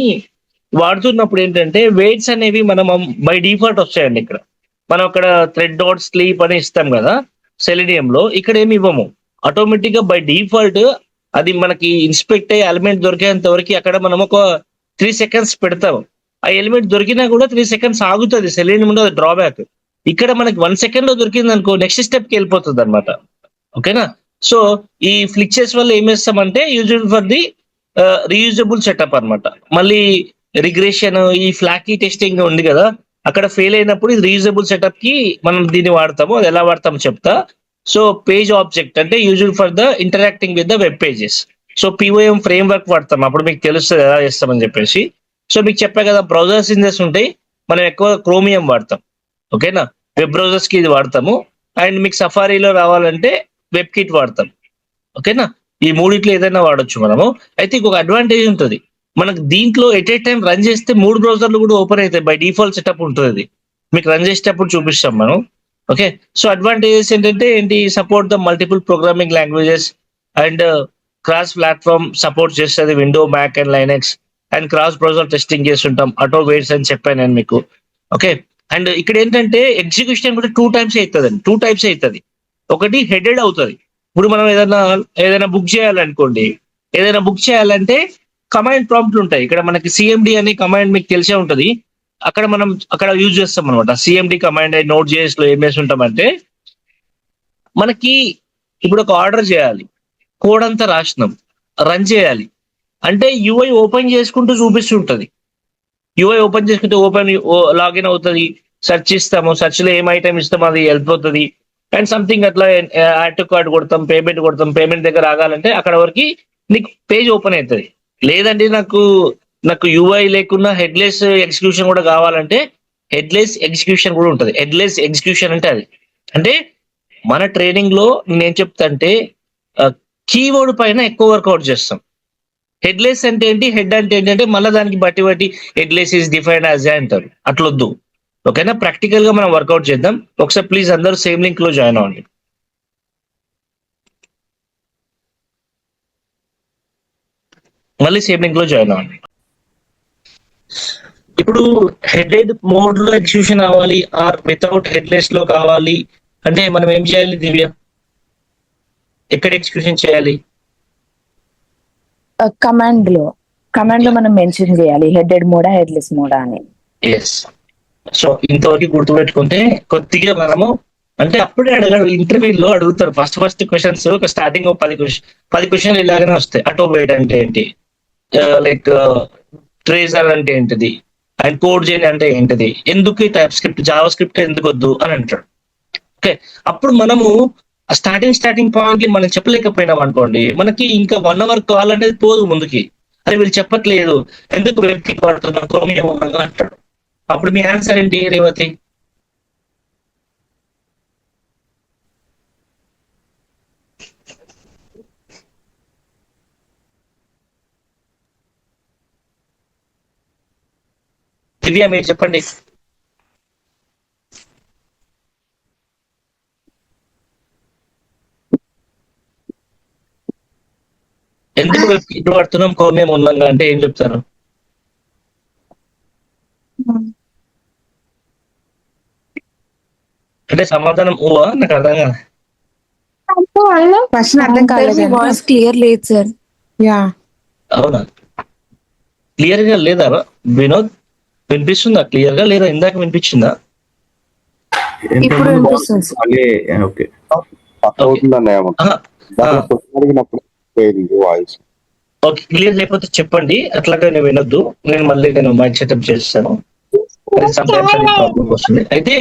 వాడుతున్నప్పుడు ఏంటంటే వెయిట్స్ అనేవి మనం బై డిఫాల్ట్ వస్తాయండి. ఇక్కడ మనం అక్కడ థ్రెడ్ డాట్ స్లీప్ అని ఇస్తాం కదా సెలీనియం లో, ఇక్కడ ఏమి ఇవ్వము. ఆటోమేటిక్ గా బై డిఫాల్ట్ అది మనకి ఇన్స్పెక్ట్ అయ్యే ఎలిమెంట్ దొరికేంత వరకు అక్కడ మనం ఒక 3 seconds పెడతాం. ఆ ఎలిమెంట్ దొరికినా కూడా 3 seconds ఆగుతుంది. సెలీనియం లో డ్రాబ్యాక్. ఇక్కడ మనకి 1 second లో దొరికింది అనుకో, నెక్స్ట్ స్టెప్ కి వెళ్ళిపోతుంది అనమాట. ఓకేనా? సో ఈ ఫ్లిక్చెస్ వల్ల ఏం చేస్తామంటే used for the reusable setup అన్నమాట. మళ్ళీ రిగ్రెషన్, ఈ ఫ్లాకీ టెస్టింగ్ ఉంది కదా, అక్కడ ఫెయిల్ అయినప్పుడు ఇది రీయూజబుల్ సెటప్ కి మనం దీన్ని వాడతాము. అది ఎలా వాడతామో చెప్తా. సో పేజ్ ఆబ్జెక్ట్ అంటే used for the interacting with the web pages. So POM frame work వాడతాం, అప్పుడు మీకు తెలుస్తుంది ఎలా చేస్తామని చెప్పేసి. సో మీకు చెప్పా కదా, బ్రౌజర్ సిన్సెస్ ఉంటాయి, మనం ఎక్కువ క్రోమియం వాడతాం. ఓకేనా? వెబ్ బ్రౌజర్స్ కి ఇది వాడతాము. అండ్ మీకు సఫారీలో రావాలంటే వెబ్ కిట్ వాడతాం. ఓకేనా? ఈ మూడిట్లో ఏదైనా వాడొచ్చు మనము. అయితే ఇంకొక అడ్వాంటేజ్ ఉంటుంది మనకు దీంట్లో, ఎట్ ఏ టైం రన్ చేస్తే 3 బ్రౌజర్లు కూడా ఓపెన్ అవుతాయి. బై డిఫాల్ట్ సెటప్ ఉంటుంది, మీకు రన్ చేసేటప్పుడు చూపిస్తాం మనం. ఓకే. సో అడ్వాంటేజెస్ ఏంటి, support the multiple programming languages and cross platform support చేస్తుంది, window, Mac and Linux. And cross browser testing చేస్తుంటాం, ఆటో వెయిట్స్ అని చెప్పాను నేను మీకు. ఓకే, అండ్ ఇక్కడ ఏంటంటే ఎగ్జిక్యూషన్ కూడా 2 టైమ్స్ అవుతుంది. 2 టైప్స్ అవుతుంది. ఒకటి హెడెడ్ అవుతుంది. ఇప్పుడు మనం ఏదైనా బుక్ చేయాలనుకోండి, ఏదైనా బుక్ చేయాలంటే కమాండ్ ప్రాంప్ట్లు ఉంటాయి. ఇక్కడ మనకి సిఎండి అనే కమాండ్ మీకు తెలిసే ఉంటది. అక్కడ యూజ్ చేస్తాం అనమాట. సిఎండి కమాండ్ నోట్ జేఎస్ లో ఏం చేస్తుంటామంటే, మనకి ఇప్పుడు ఒక ఆర్డర్ చేయాలి, కోడ్ అంతా రాసినాం, రన్ చేయాలి అంటే యూఐ ఓపెన్ చేసుకుంటూ చూపిస్తుంటది. యూఐ ఓపెన్ చేసుకుంటే లాగిన్ అవుతుంది, సెర్చ్ ఇస్తాము, సెర్చ్ లో ఏం ఐటమ్ ఇస్తామో అది వెళ్ళిపోతుంది. అండ్ సంథింగ్ అట్లా యాడ్ టు కార్డ్ కొడతాం, పేమెంట్ దగ్గర ఆగాలంటే అక్కడ వరకు నీకు పేజ్ ఓపెన్ అవుతుంది. లేదండి నాకు యూఐ లేకున్నా హెడ్లెస్ ఎగ్జిక్యూషన్ కూడా కావాలంటే హెడ్లెస్ ఎగ్జిక్యూషన్ కూడా ఉంటుంది. హెడ్లెస్ ఎగ్జిక్యూషన్ అంటే అది అంటే మన ట్రైనింగ్ లో నేను చెప్తా అంటే కీవర్డ్ పైన ఎక్కువ వర్కౌట్ చేస్తాం. హెడ్లెస్ అంటే ఏంటి, హెడ్ అంటే ఏంటంటే మళ్ళీ దానికి బట్టి హెడ్లెస్ ఈస్ డిఫైన్డ్ యాజ్ అంటారు. అట్లొద్దు. ఓకేనా, ప్రాక్టికల్ గా మనం వర్కౌట్ చేద్దాం. ఒకసారి ప్లీజ్ అందరూ సేమ్ లింక్ లో జాయిన్ అవ్వండి. మళ్ళీ సేమ్ లింక్ లో జాయిన్ అవ్వండి. ఇప్పుడు హెడెడ్ మోడ్ లో ఎగ్జిక్యూషన్ అవ్వాలి ఆర్ వితౌట్ హెడ్లెస్ లో కావాలి అంటే మనం ఏం చేయాలి దివ్య? ఎక్కడ ఎగ్జిక్యూషన్ చేయాలి?
కమాండ్ లో మనం మెన్షన్ చేయాలి హెడెడ్ మోడా హెడ్లెస్ మోడా అని.
ఎస్. సో ఇంతవరకు గుర్తుపెట్టుకుంటే కొద్దిగా మనము అంటే అప్పుడే అడగడు, ఇంటర్వ్యూలో అడుగుతారు ఫస్ట్ క్వశ్చన్స్. ఒక స్టార్టింగ్ 10 క్వశ్చన్లు ఇలాగనే వస్తాయి. ఆటో వెయిట్ అంటే ఏంటి, లైక్ ట్రేజర్ అంటే ఏంటిది, అండ్ కోడ్ జెన్ అంటే ఏంటిది, ఎందుకు టైప్ స్క్రిప్ట్ జావా స్క్రిప్ట్ ఎందుకు వద్దు అని అంటాడు. ఓకే, అప్పుడు మనము స్టార్టింగ్ పాయింట్ మనం చెప్పలేకపోయినాం అనుకోండి, మనకి ఇంకా 1 అవర్ కాల్ అనేది పోదు ముందుకి. అరే వీళ్ళు చెప్పట్లేదు, ఎందుకు వెబ్కిట్ వాడుతున్నాం క్రోమియం అంటాడు. అప్పుడు మీ ఆన్సర్ ఏంటి రేవతి? దివ్య మీరు చెప్పండి. ఎందుకు వెబ్కిట్ వాడుతున్నాం క్రోమియం ఉందంగా అంటే ఏం చెప్తారు? అంటే సమాధానం ఊవా? నాకు అర్థం కాదు.
క్వశ్చన్ అర్థం కాలేదు.
వాయిస్ క్లియర్ లేదు సార్.
యా,
అవునా, క్లియర్ గా లేదా వినోద్? వినిపిస్తుందా క్లియర్ గా లేదా? ఇందాక వినిపించిందా?
ఇప్పుడు వినిపిస్తుంది సార్.
మళ్ళీ ఓకే
వాయిస్
ఓకే, క్లియర్ లేకపోతే చెప్పండి, అట్లాగా నేను వినొద్దు. నేను మైక్ సెటప్ చేస్తాను. సమ్టైమ్స్ అది ప్రాబ్లం వస్తుంది. అయితే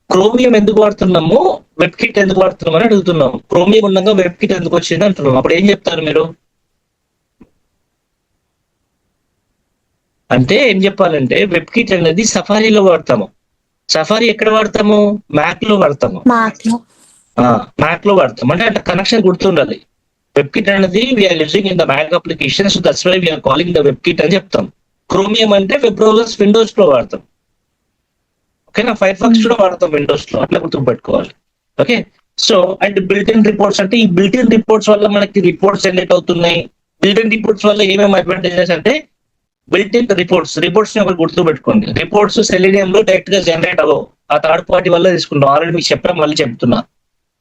క్రోమియం ఎందుకు వాడుతున్నాము, వెబ్కిట్ ఎందుకు వాడుతున్నాం అని అడుగుతున్నాం. క్రోమియం ఉండగా వెబ్కిట్ ఎందుకు వచ్చింది అంటున్నాం. అప్పుడు ఏం చెప్తారు మీరు? అంటే ఏం చెప్పాలంటే వెబ్కిట్ అనేది సఫారీలో వాడతాము. సఫారీ ఎక్కడ వాడతాము? మ్యాక్ లో వాడతాము. మ్యాక్ లో వాడతాం అంటే అట్లా కనెక్షన్ గుర్తుండాలి. వెబ్కిట్ అనేది we are using in the Mac application, so that's why we are calling the WebKit అని చెప్తాం. క్రోమియం అంటే వెబ్ బ్రౌజర్స్ విండోస్ లో వాడతాం. ఓకేనా, ఫైర్ ఫాక్స్ కూడా వాడతాం విండోస్ లో, అట్లా గుర్తుపెట్టుకోవాలి. Okay, so and built in reports అంటే ఈ బిల్ట్ ఇన్ రిపోర్ట్స్ వల్ల మనకి రిపోర్ట్స్ జనరేట్ అవుతున్నాయి. బిల్ట్ ఇన్ రిపోర్ట్స్ వల్ల ఏమేమి అడ్వాంటేజెస్ అంటే బిల్ట్ ఇన్ రిపోర్ట్స్ ని ఒకటి గుర్తుపెట్టుకోండి. రిపోర్ట్స్ సెలీనియం లో డైరెక్ట్ గా జనరేట్ అవ్వవు, ఆ థర్డ్ పార్టీ వల్ల తీసుకుంటాం. ఆల్రెడీ మీకు చెప్పాం, మళ్ళీ చెప్తున్నా.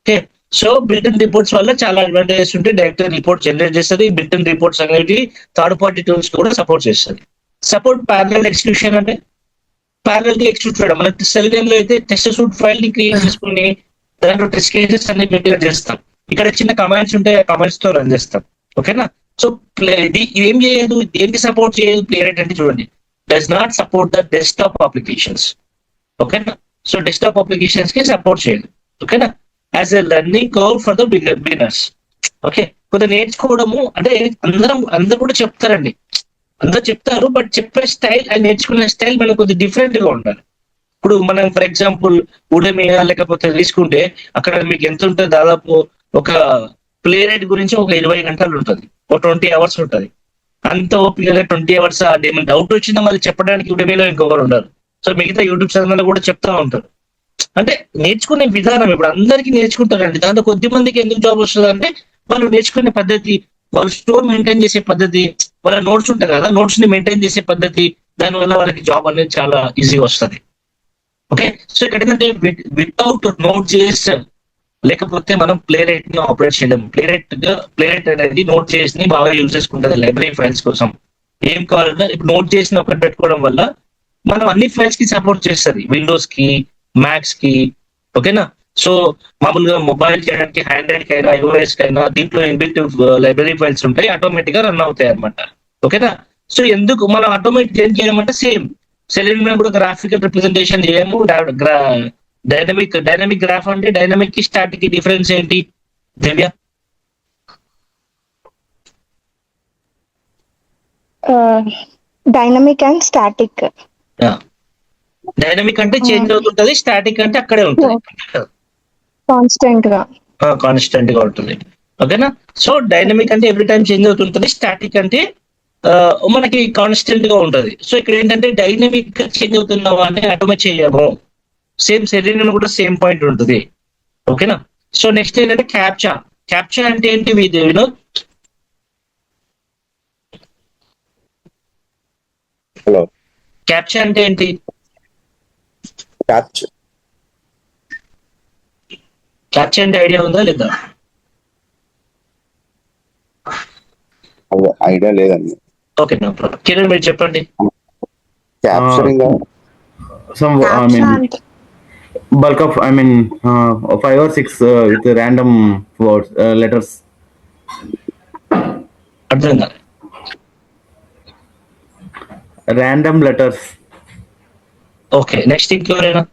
Okay, so built in reports వల్ల చాలా అడ్వాంటేజెస్ ఉంటే డైరెక్ట్ గా రిపోర్ట్ జనరేట్ చేస్తుంది. బిల్ట్ ఇన్ రిపోర్ట్స్ అనేది థర్డ్ పార్టీ టూల్స్ కూడా సపోర్ట్ చేస్తుంది. సపోర్ట్ ప్యారలల్ ఎగ్జిక్యూషన్ అంటే ప్యారలల్ గా ఎగ్జిక్యూట్ చేయడం. మన సెలీనియం లో అయితే టెస్ట్ సూట్ ఫైల్ ని క్రియేట్ చేసుకుని దాంట్లో టెస్ట్ కేసెస్ అన్ని ప్రిపేర్ చేస్తాం. ఇక్కడ చిన్న కమాండ్స్ ఉంటాయి, ఆ కమాండ్స్ తో రన్ చేస్తాం. ఓకేనా, సో ఇది ఏం చేయదు, దేనికి సపోర్ట్ చేయదు ప్లేరెట్ అంటే చూడండి, does not support the desktop applications. ఓకేనా, సో డెస్క్టాప్ అప్లికేషన్స్ కి సపోర్ట్ చేయదు. ఓకేనా, as a learning curve for the beginners. Okay, కొంత నేర్చుకోవడము అంటే అందరూ కూడా చెప్తారండి, అందరూ చెప్తారు, బట్ చెప్పే స్టైల్ అండ్ నేర్చుకునే స్టైల్ మనకు కొద్దిగా డిఫరెంట్ గా ఉండాలి. ఇప్పుడు మనం ఫర్ ఎగ్జాంపుల్ ఉడమియా లేకపోతే తీసుకుంటే అక్కడ మీకు ఎంత ఉంటుంది, దాదాపు ఒక ప్లే రేట్ గురించి ఒక 20 గంటలు ఉంటుంది, ఒక 20 hours ఉంటుంది. అంత ఓపికగా 20 hours ఏమైనా డౌట్ వచ్చిందో మళ్ళీ చెప్పడానికి ఉడమిలో ఇంకొకరు ఉండరు. సో మిగతా యూట్యూబ్ ఛానల్ కూడా చెప్తా ఉంటారు. అంటే నేర్చుకునే విధానం ఇప్పుడు అందరికీ నేర్చుకుంటారండి. దాంట్లో కొద్ది మందికి ఎందుకు జాబ్ వస్తుంది అంటే వాళ్ళు నేర్చుకునే పద్ధతి, వాళ్ళు స్టోర్ మెయింటైన్ చేసే పద్ధతి, వాళ్ళ నోట్స్ ఉంటాయి కదా, నోట్స్ ని మెయింటైన్ చేసే పద్ధతి, దానివల్ల వాళ్ళకి జాబ్ అనేది చాలా ఈజీగా వస్తుంది. ఓకే, సో ఇక్కడ ఏంటంటే వితౌట్ నోట్ చేసి లేకపోతే మనం ప్లే రైట్ ని ఆపరేట్ చేయలేము. ప్లే రైట్ అనేది నోట్ చేసి ని బాగా యూజ్ చేసుకుంటుంది లైబ్రరీ ఫైల్స్ కోసం. ఏం కావాలన్నా ఇప్పుడు నోట్ చేసిన ఒకటి పెట్టుకోవడం వల్ల మనం అన్ని ఫైల్స్ కి సపోర్ట్ చేస్తుంది, విండోస్ కి, మ్యాక్స్ కి. ఓకేనా, సో మామూలుగా మొబైల్ చేయడానికి, హ్యాండ్రైడ్ కి అయినా, iOS కి అయినా దీంట్లో ఇన్బిల్ట్ లైబ్రరీ ఫైల్స్ ఉంటాయి, ఆటోమేటిక్ గా రన్ అవుతాయి అనమాట. ఓకేనా, సో ఎందుకు మనం ఆటోమేటిక్ ఏం చేయమంటే సేమ్ సెలెనియం కూడా గ్రాఫికల్ రిప్రజెంటేషన్ చేయము. డైనమిక్ గ్రాఫ్ అంటే డైనమిక్ కి స్టాటిక్ కి డిఫరెన్స్ ఏంటి Divya?
Dynamic and static.
Dynamic అంటే చేంజ్ అవుతుంటది, స్టాటిక్ అంటే అక్కడే ఉంటుంది,
కాన్స్టెంట్ గా
కాన్స్టెంట్ గా ఉంటుంది. ఓకేనా, సో డైనమిక్ అంటే ఎవ్రీ టైం చేంజ్ అవుతుంటది, స్టాటిక్ అంటే మనకి కాన్స్టెంట్ గా ఉంటది. సో ఇక్కడ ఏంటంటే డైనమిక్ గా చేంజ్ అవుతున్న వాడిని ఆటోమేట్ చేయము. సేమ్ సెలీనియం కూడా సేమ్ పాయింట్ ఉంటుంది. ఓకేనా, సో నెక్స్ట్ ఏంటంటే క్యాప్చా. క్యాప్చా అంటే ఏంటి వినోద్?
హలో,
క్యాప్చా అంటే ఏంటి? క్యాప్చా అంటే ఐడియా ఉందా లేదా?
ఐడియా లేదండి.
Okay, no problem. కిరణ్ మీరు చెప్పండి.
Capturing
Some, I mean, bulk of, 5 or 6 with random words, letters.
అర్థం కాదు.
Random letters.
ఓకే, నెక్స్ట్ ఇంకెవరైనా?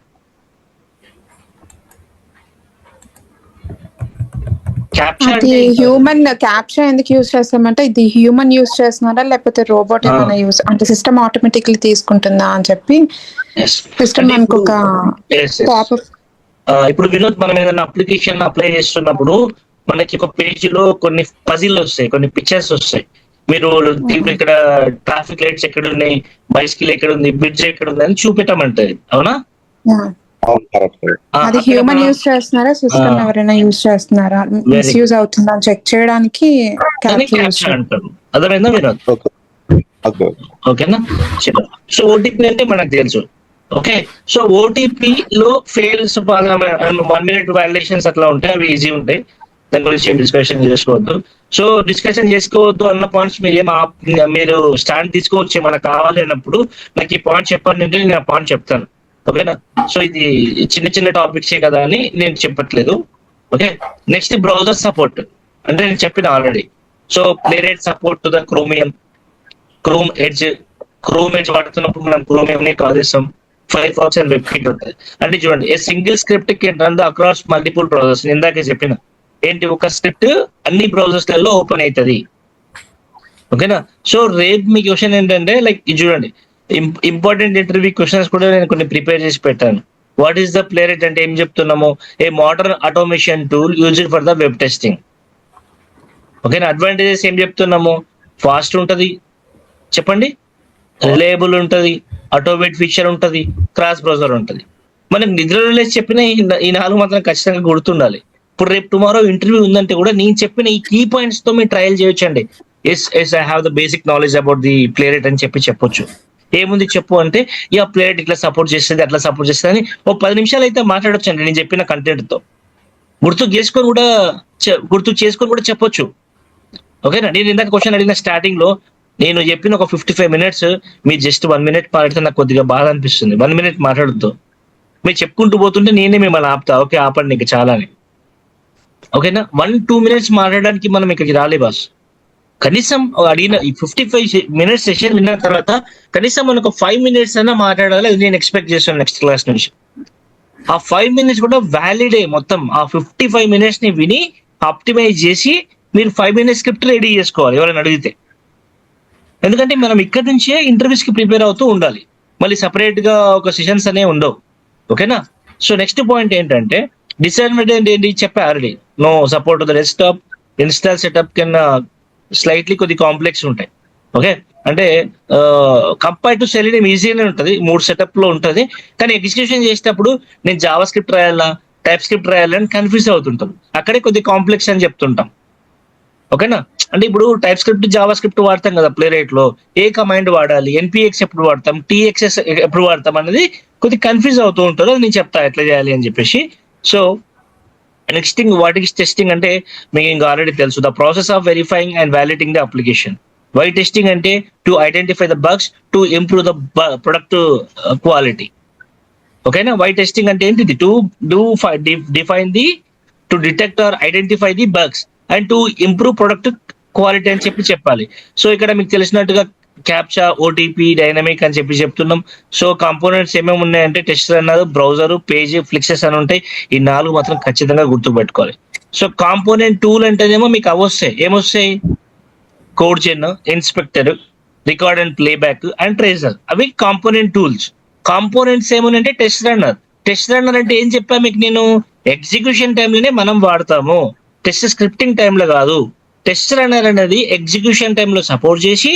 క్యాప్చా
అది హ్యూమన్ క్యాప్చా ఎందుకు యూజ్ చేస్తామంటే ఇది హ్యూమన్ యూజ్ చేస్తున్నారా లేకపోతే రోబోట్ ఏమైనా యూజ్ అంటే సిస్టమ్ ఆటోమేటిక్లీ తీసుకుంటుందా అని చెప్పి సిస్టమ్ మనకు ఒక పాపప్.
ఇప్పుడు వినోద్, మనం ఏదైనా అప్లికేషన్ అప్లై చేస్తున్నప్పుడు మనకి ఒక పేజ్ లో కొన్ని పజిల్ వస్తాయి, కొన్ని పిక్చర్స్ వస్తాయి. మీరు ఇక్కడ ట్రాఫిక్ లైట్స్ ఎక్కడ ఉన్నాయి, బైసికల్ ఎక్కడ ఉంది, బ్రిడ్జ్ ఎక్కడ ఉంది అని చూపెట్టమంటది, అవునా?
అది హ్యూమన్ యూజ్ చేస్తున్నారా సిస్టమ్ ఎవరైనా యూజ్ చేస్తున్నారా, మిస్యూజ్ అవుతుందా అని చెక్ చేయడానికి
క్యాప్చా అంటారు. అర్థమైందా వినోద్? ఓకేనా, సో ఓటీపీ అంటే మనకు తెలుసు. ఓకే, సో ఓటీపీ లో ఫెయిల్స్ 1 minute వ్యాలిడేషన్స్ అట్లా ఉంటాయి, అవి ఈజీ ఉంటాయి, దాని గురించి ఏం డిస్కషన్ చేసుకోవద్దు. సో డిస్కషన్ చేసుకోవద్దు అన్న పాయింట్స్ మీరు స్టాండ్ తీసుకోవచ్చు. మనకు కావాలి అన్నప్పుడు నాకు ఈ పాయింట్ చెప్పండి అంటే నేను ఆ పాయింట్ చెప్తాను. ఓకేనా, సో ఇది చిన్న చిన్న టాపిక్సే కదా అని నేను చెప్పట్లేదు. ఓకే, నెక్స్ట్ బ్రౌజర్ సపోర్ట్ అంటే నేను చెప్పిన already. So Playwright support to the Chromium, Chrome Edge వాడుతున్నప్పుడు మనం క్రోమియం ని కాల్ చేస్తాం. ఫైర్ఫాక్స్ అండ్ వెబ్కిట్ ఉంటుంది. అంటే చూడండి, a single script can run the across multiple browsers. ఇందాకే చెప్పిన ఏంటి, ఒక స్క్రిప్ట్ అన్ని బ్రౌజర్స్ లలో ఓపెన్ అవుతుంది. ఓకేనా, సో రేపు మీ క్వశ్చన్ ఏంటంటే లైక్ ఇది చూడండి, ఇంపార్టెంట్ ఇంటర్వ్యూ క్వశ్చన్స్ కూడా నేను కొన్ని ప్రిపేర్ చేసి పెట్టాను. వాట్ ఈస్ ద ప్లేరైట్ అంటే ఏం చెప్తున్నాము? A modern automation tool used for the web testing. ఓకేనా, అడ్వాంటేజెస్ ఏం చెప్తున్నాము? ఫాస్ట్ ఉంటది, చెప్పండి, రిలయబుల్ ఉంటది, ఆటోమేట్ ఫీచర్ ఉంటది, క్రాస్ బ్రౌజర్ ఉంటది. మనం నిద్రలో చెప్పిన ఈ 4 మాత్రం ఖచ్చితంగా గుర్తుండాలి. ఇప్పుడు రేపు టుమారో ఇంటర్వ్యూ ఉందంటే కూడా నేను చెప్పిన ఈ కీ పాయింట్స్ తో మీరు ట్రయల్ చేయొచ్చండి. Yes I have the basic knowledge about the Playwright అని చెప్పొచ్చు. ఏముంది చెప్పు అంటే, ఈ ప్లేరైట్ ఇట్లా సపోర్ట్ చేస్తుంది, అట్లా సపోర్ట్ చేస్తుంది అని 10 నిమిషాలు అయితే మాట్లాడొచ్చు అండి నేను చెప్పిన కంటెంట్ తో. గుర్తు చేసుకొని కూడా చెప్పొచ్చు. ఓకేనా, నేను ఇందాక క్వశ్చన్ అడిగిన స్టార్టింగ్ లో నేను చెప్పిన ఒక 55 minutes మీరు జస్ట్ 1 minute మాట్లాడితే నాకు కొద్దిగా బాధ అనిపిస్తుంది. 1 minute మాట్లాడుతూ మీరు చెప్పుకుంటూ పోతుంటే నేనే మిమ్మల్ని ఆపుతా. ఓకే, ఆపండి ఇంకా చాలా అని. ఓకేనా, 1-2 minutes మాట్లాడడానికి మనం ఇక్కడికి రాలే బాస్. కనీసం అడిగిన ఈ 55 minutes సెషన్ విన్న తర్వాత కనీసం మనకు 5 minutes అయినా మాట్లాడాలి, అది నేను ఎక్స్పెక్ట్ చేస్తాను నెక్స్ట్ క్లాస్ నుంచి. ఆ 5 minutes కూడా వ్యాలిడే. మొత్తం ఆ 55 minutes ని విని ఆప్టిమైజ్ చేసి మీరు 5 minutes స్క్రిప్ట్ రెడీ చేసుకోవాలి ఎవరైనా అడిగితే. ఎందుకంటే మనం ఇక్కడ నుంచే ఇంటర్వ్యూస్ కి ప్రిపేర్ అవుతూ ఉండాలి, మళ్ళీ సపరేట్ గా ఒక సెషన్స్ అనే ఉండవు. ఓకేనా, సో నెక్స్ట్ పాయింట్ ఏంటంటే డిసడ్వాంటేజ్ ఏంటి చెప్పా already. No support the desktop, install setup కింద స్లైట్లీ కొద్ది కాంప్లెక్స్ ఉంటాయి. ఓకే, అంటే కంపేర్ టు సెలీనియం ఈజీగానే ఉంటుంది, 3 సెటప్ లో ఉంటుంది. కానీ ఎగ్జిక్యూషన్ చేసేటప్పుడు నేను జావా స్క్రిప్ట్ రాయాలా, టైప్ స్క్రిప్ట్ రాయాలని కన్ఫ్యూజ్ అవుతుంటాం. అక్కడే కొద్ది కాంప్లెక్స్ అని చెప్తుంటాం. ఓకేనా? అంటే ఇప్పుడు టైప్ స్క్రిప్ట్, జావా స్క్రిప్ట్ వాడతాం కదా ప్లే రైట్ లో. ఏ కమాండ్ వాడాలి, ఎన్పిఎక్స్ ఎప్పుడు వాడతాం, టీఎక్స్ఎస్ ఎప్పుడు వాడతాం అనేది కొద్దిగా కన్ఫ్యూజ్ అవుతూ ఉంటారు. అది నేను చెప్తా ఎట్లా చేయాలి అని చెప్పేసి. So next thing, what is testing అంటే మీకు ఇంకా ఆల్రెడీ తెలుసు, the process of verifying and validating the application. Why testing అంటే to identify the bugs to improve the product quality. ఓకేనా? వై టెస్టింగ్ అంటే ఏంటిది? To define the, to detect or identify the bugs and to improve product quality అని చెప్పాలి. So ఇక్కడ మీకు తెలిసినట్టుగా captcha, OTP, dynamic అని చెప్తున్నాం. సో కాంపోనెంట్స్ ఏమేమి ఉన్నాయంటే టెస్ట్ రన్నర్, బ్రౌజర్, పేజ్, ఫ్లిక్సెస్ అని ఉంటాయి. ఈ 4 మాత్రం ఖచ్చితంగా గుర్తుపెట్టుకోవాలి. సో కాంపోనెంట్ టూల్ అంటేనేమో మీకు అవి వస్తాయి. ఏమొస్తాయి? Code gen, inspector, record and playback and tracer. అవి కాంపోనెంట్ టూల్స్. కాంపోనెంట్స్ ఏమనంటే టెస్ట్ రన్నర్. టెస్ట్ రన్నర్ అంటే ఏం చెప్పా మీకు నేను? ఎగ్జిక్యూషన్ టైంలోనే మనం వాడతాము, టెస్ట్ స్క్రిప్టింగ్ టైంలో కాదు. టెస్ట్ రన్నర్ అనేది ఎగ్జిక్యూషన్ టైంలో సపోర్ట్ చేసి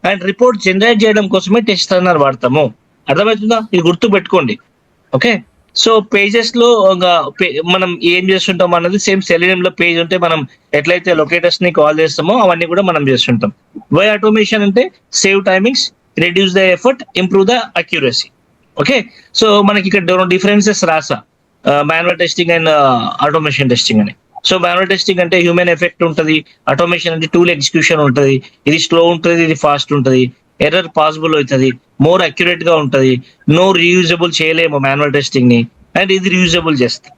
అండ్ రిపోర్ట్ జనరేట్ చేయడం కోసమే టెస్ట్ రన్నర్ వాడతాము. అర్థమవుతుందా? ఇది గుర్తు పెట్టుకోండి. ఓకే? సో పేజెస్ లో మనం ఏం చేస్తుంటాం అన్నది సేమ్ సెలీనియం లో పేజ్ ఉంటే మనం ఎట్లయితే లొకేటర్స్ ని కాల్ చేస్తామో అవన్నీ కూడా మనం చేస్తుంటాం. వై ఆటోమేషన్ అంటే save timings, reduce the effort, improve the accuracy. Okay? So మనకి ఇక్కడ డిఫరెన్సెస్ రాసా, manual testing and automation testing అని. సో మాన్యువల్ టెస్టింగ్ అంటే హ్యూమన్ ఎఫెక్ట్ ఉంటుంది, ఆటోమేషన్ అంటే టూల్ ఎగ్జిక్యూషన్ ఉంటుంది. ఇది స్లో ఉంటుంది, ఇది ఫాస్ట్ ఉంటుంది, ఎర్రర్ పాసిబుల్ అవుతుంది, మోర్ అక్యురేట్ గా ఉంటుంది, నో రీయూజబుల్ చేయలేము మాన్యువల్ టెస్టింగ్ ని, అండ్ ఇది రీయూజబుల్ చేస్తాం.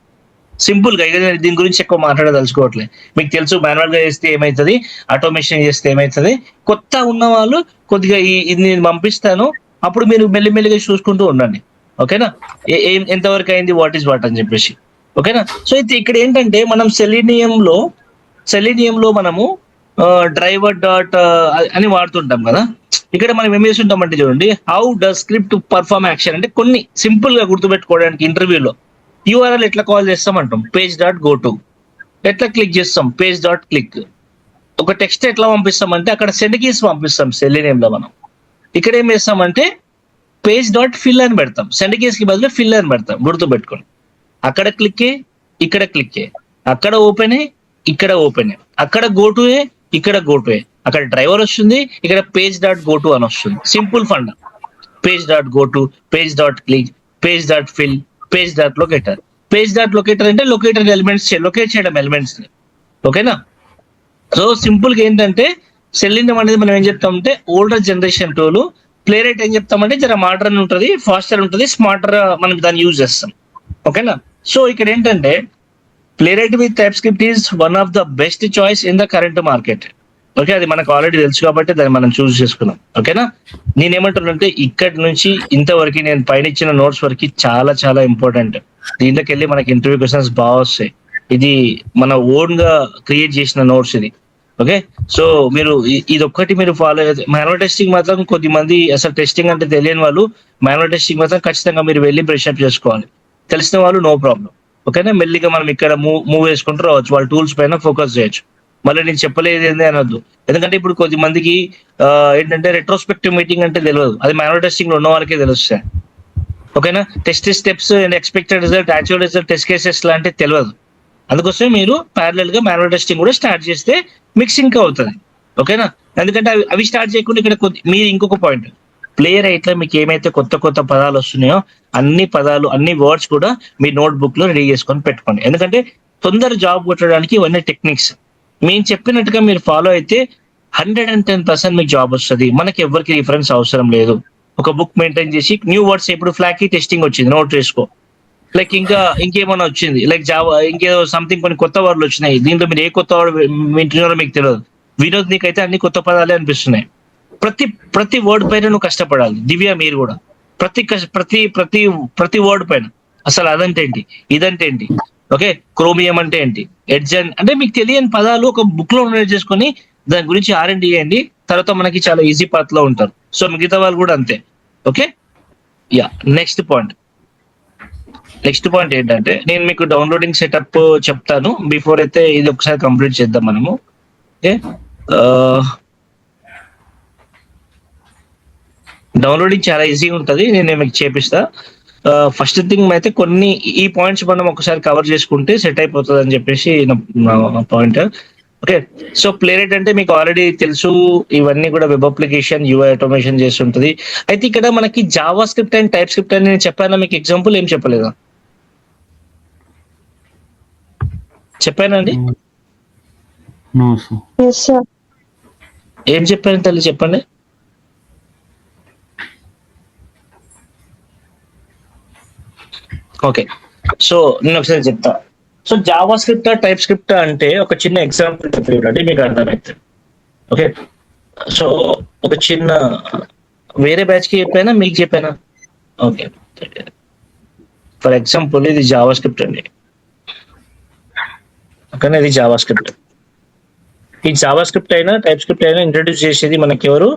సింపుల్ గా. దీని గురించి ఎక్కువ మాట్లాడదలుచుకోవట్లేదు. మీకు తెలుసు మాన్యువల్ గా చేస్తే ఏమవుతుంది, ఆటోమేషన్ చేస్తే ఏమవుతుంది. కొత్త ఉన్న వాళ్ళు కొద్దిగా ఇది నేను పంపిస్తాను, అప్పుడు మీరు మెల్లిమెల్లిగా చూసుకుంటూ ఉండండి. ఓకేనా? ఎంతవరకు అయింది, వాట్ ఈస్ వాట్ అని చెప్పేసి. ఓకేనా? సో అయితే ఇక్కడ ఏంటంటే మనం సెలీనియంలో మనము డ్రైవర్ డాట్ అని వాడుతుంటాం కదా. ఇక్కడ మనం ఏం చేస్తుంటామంటే చూడండి, how does script perform action అంటే కొన్ని సింపుల్ గా గుర్తుపెట్టుకోవడానికి ఇంటర్వ్యూలో యూఆర్ఎల్ ఎట్లా కాల్ చేస్తాం అంటాం, పేజ్ డాట్ గో టు. ఎట్లా క్లిక్ చేస్తాం, పేజ్ డాట్ క్లిక్. ఒక టెక్స్ట్ ఎట్లా పంపిస్తామంటే అక్కడ సెండ్ కీస్ పంపిస్తాం సెలీనియంలో మనం. ఇక్కడ ఏం చేస్తామంటే పేజ్ డాట్ ఫిల్ అని పెడతాం, సెండ్ కీస్ కి బదులు ఫిల్ అని పెడతాం. గుర్తుపెట్టుకోండి. అక్కడ క్లిక్, ఇక్కడ క్లిక్, అక్కడ ఓపెన్, ఇక్కడ ఓపెన్, అక్కడ గో టు, ఇక్కడ గో టు. అక్కడ డ్రైవర్ వస్తుంది, ఇక్కడ పేజ్ డాట్ గో టు అని వస్తుంది. Simple fund. Page dot go to, page dot click, page dot fill, page dot locator. Page dot locator అంటే లొకేటర్ ఎలిమెంట్స్, లొకేట్ చేయడం elements. ఓకేనా? So simple గా ఏంటంటే సెలీనియం అనేది మనం ఏం చెప్తామంటే older generation tool. Playwright ఏం చెప్తామంటే జర మోడర్న్ ఉంటుంది, ఫాస్టర్ ఉంటుంది, స్మార్టర్ మనం దాన్ని యూజ్ చేస్తాం. ఓకేనా? సో ఇక్కడ ఏంటంటే play right with type script is one of the best choice in the current market. Okay? అది మనకు ఆల్రెడీ తెలుసు కాబట్టి దాన్ని మనం చూస్ చేసుకున్నాం. ఓకేనా? నేనేమంటున్నానంటే ఇక్కడి నుంచి ఇంతవరకు నేను పైన ఇచ్చిన నోట్స్ వరకు చాలా చాలా ఇంపార్టెంట్. దీంట్లోకి వెళ్ళి మనకి ఇంటర్వ్యూ క్వశ్చన్స్ బాగా వస్తాయి. ఇది మన ఓన్ గా క్రియేట్ చేసిన నోట్స్ ఇది. ఓకే? సో మీరు ఇది ఒక్కటి మీరు ఫాలో అయితే మాన్యువల్ టెస్టింగ్ మాత్రం కొద్దిమంది అసలు టెస్టింగ్ అంటే తెలియని వాళ్ళు మాన్యువల్ టెస్టింగ్ మాత్రం ఖచ్చితంగా మీరు వెళ్ళి బ్రష్ అప్ చేసుకోవాలి. తెలిసిన వాళ్ళు నో ప్రాబ్లం. ఓకేనా? మెల్లిగా మనం ఇక్కడ మూవ్ వేసుకుంటూ రావచ్చు, వాళ్ళ టూల్స్ పైన ఫోకస్ చేయొచ్చు. మళ్ళీ నేను చెప్పలేదు ఏంది అనొద్దు, ఎందుకంటే ఇప్పుడు కొద్ది మందికి ఏంటంటే రెట్రోస్పెక్టివ్ మీటింగ్ అంటే తెలియదు. అది మాన్యువల్ టెస్టింగ్ లో ఉన్న వాళ్ళకే తెలుస్తాయి. ఓకేనా? Test steps and expected result, actual result, test cases లాంటి తెలియదు. అందుకోసమే మీరు ప్యారలల్ గా మాన్యువల్ టెస్టింగ్ కూడా స్టార్ట్ చేస్తే మిక్సింగ్ అవుతుంది. ఓకేనా? ఎందుకంటే అవి స్టార్ట్ చేయకుండా ఇక్కడ మీరు ఇంకొక పాయింట్, ప్లేయర్ ఇట్లా మీకు ఏమైతే కొత్త కొత్త పదాలు వస్తున్నాయో అన్ని పదాలు, అన్ని వర్డ్స్ కూడా మీ నోట్ బుక్ లో రెడీ చేసుకొని పెట్టుకోండి. ఎందుకంటే తొందర జాబ్ కొట్టడానికి ఇవన్నీ టెక్నిక్స్. మేము చెప్పినట్టుగా మీరు ఫాలో అయితే 110% మీకు జాబ్ వస్తుంది. మనకి ఎవరికి రిఫరెన్స్ అవసరం లేదు. ఒక బుక్ మెయింటైన్ చేసి న్యూ వర్డ్స్, ఇప్పుడు ఫ్లాకీ టెస్టింగ్ వచ్చింది, నోట్ చేసుకో. లైక్ ఇంకేమైనా వచ్చింది, లైక్ జావా, ఇంకేదో సంథింగ్ కొన్ని కొత్త వర్డ్లు వచ్చినాయి. దీంట్లో మీరు ఏ కొత్త వర్డ్ వింటున్నారో మీకు తెలియదు. వినోద్ నీకైతే అన్ని కొత్త పదాలే అనిపిస్తున్నాయి. ప్రతి వర్డ్ పైన నువ్వు కష్టపడాలి. దివ్య మీరు కూడా ప్రతి వర్డ్ పైన అసలు అదంటే ఏంటి, ఇదంటే ఏంటి, ఓకే, క్రోమియం అంటే ఏంటి, ఎడ్జన్ అంటే మీకు తెలియని పదాలు ఒక బుక్ లో నోట్ చేసుకొని దాని గురించి R&D చేయండి. తర్వాత మనకి చాలా ఈజీ పాత్ లో ఉంటారు. సో మిగతా వాళ్ళు కూడా అంతే. ఓకే? యా, నెక్స్ట్ పాయింట్ ఏంటంటే నేను మీకు డౌన్లోడింగ్ సెటప్ చెప్తాను. బిఫోర్ అయితే ఇది ఒకసారి కంప్లీట్ చేద్దాం మనము. ఓకే? డౌన్లోడింగ్ చాలా ఈజీగా ఉంటుంది, నేను మీకు చేపిస్తా. ఫస్ట్ థింగ్ అయితే ఈ పాయింట్స్ మనం ఒకసారి కవర్ చేసుకుంటే సెట్ అయిపోతుంది అని చెప్పేసి నా పాయింట్. ఓకే, సో ప్లేరెట్ అంటే మీకు ఆల్రెడీ తెలుసు, ఇవన్నీ కూడా వెబ్ అప్లికేషన్ యూఐ ఆటోమేషన్ చేస్తుంటది. అయితే ఇక్కడ మనకి Java script and type script అని నేను చెప్పానా మీకు ఎగ్జాంపుల్? ఏం చెప్పలేదా? చెప్పానండి?
No, sir.
Yes, sir.
ఏం చెప్పాను తల్లి చెప్పండి. ఓకే, సో నేను ఒకసారి చెప్తా. So Java script type script అంటే ఒక చిన్న ఎగ్జాంపుల్ చెప్పండి మీకు అర్థమవుతుంది. ఓకే, సో ఒక చిన్న వేరే బ్యాచ్ కి చెప్పానా మీకు చెప్పానా? ఓకే, ఫర్ ఎగ్జాంపుల్ ఇది జావా స్క్రిప్ట్ అండి. ఓకేనా, ఇది జావా స్క్రిప్ట్. ఈ జావా స్క్రిప్ట్ అయినా టైప్ స్క్రిప్ట్ అయినా ఇంట్రడ్యూస్ చేసేది మనకి ఎవరు?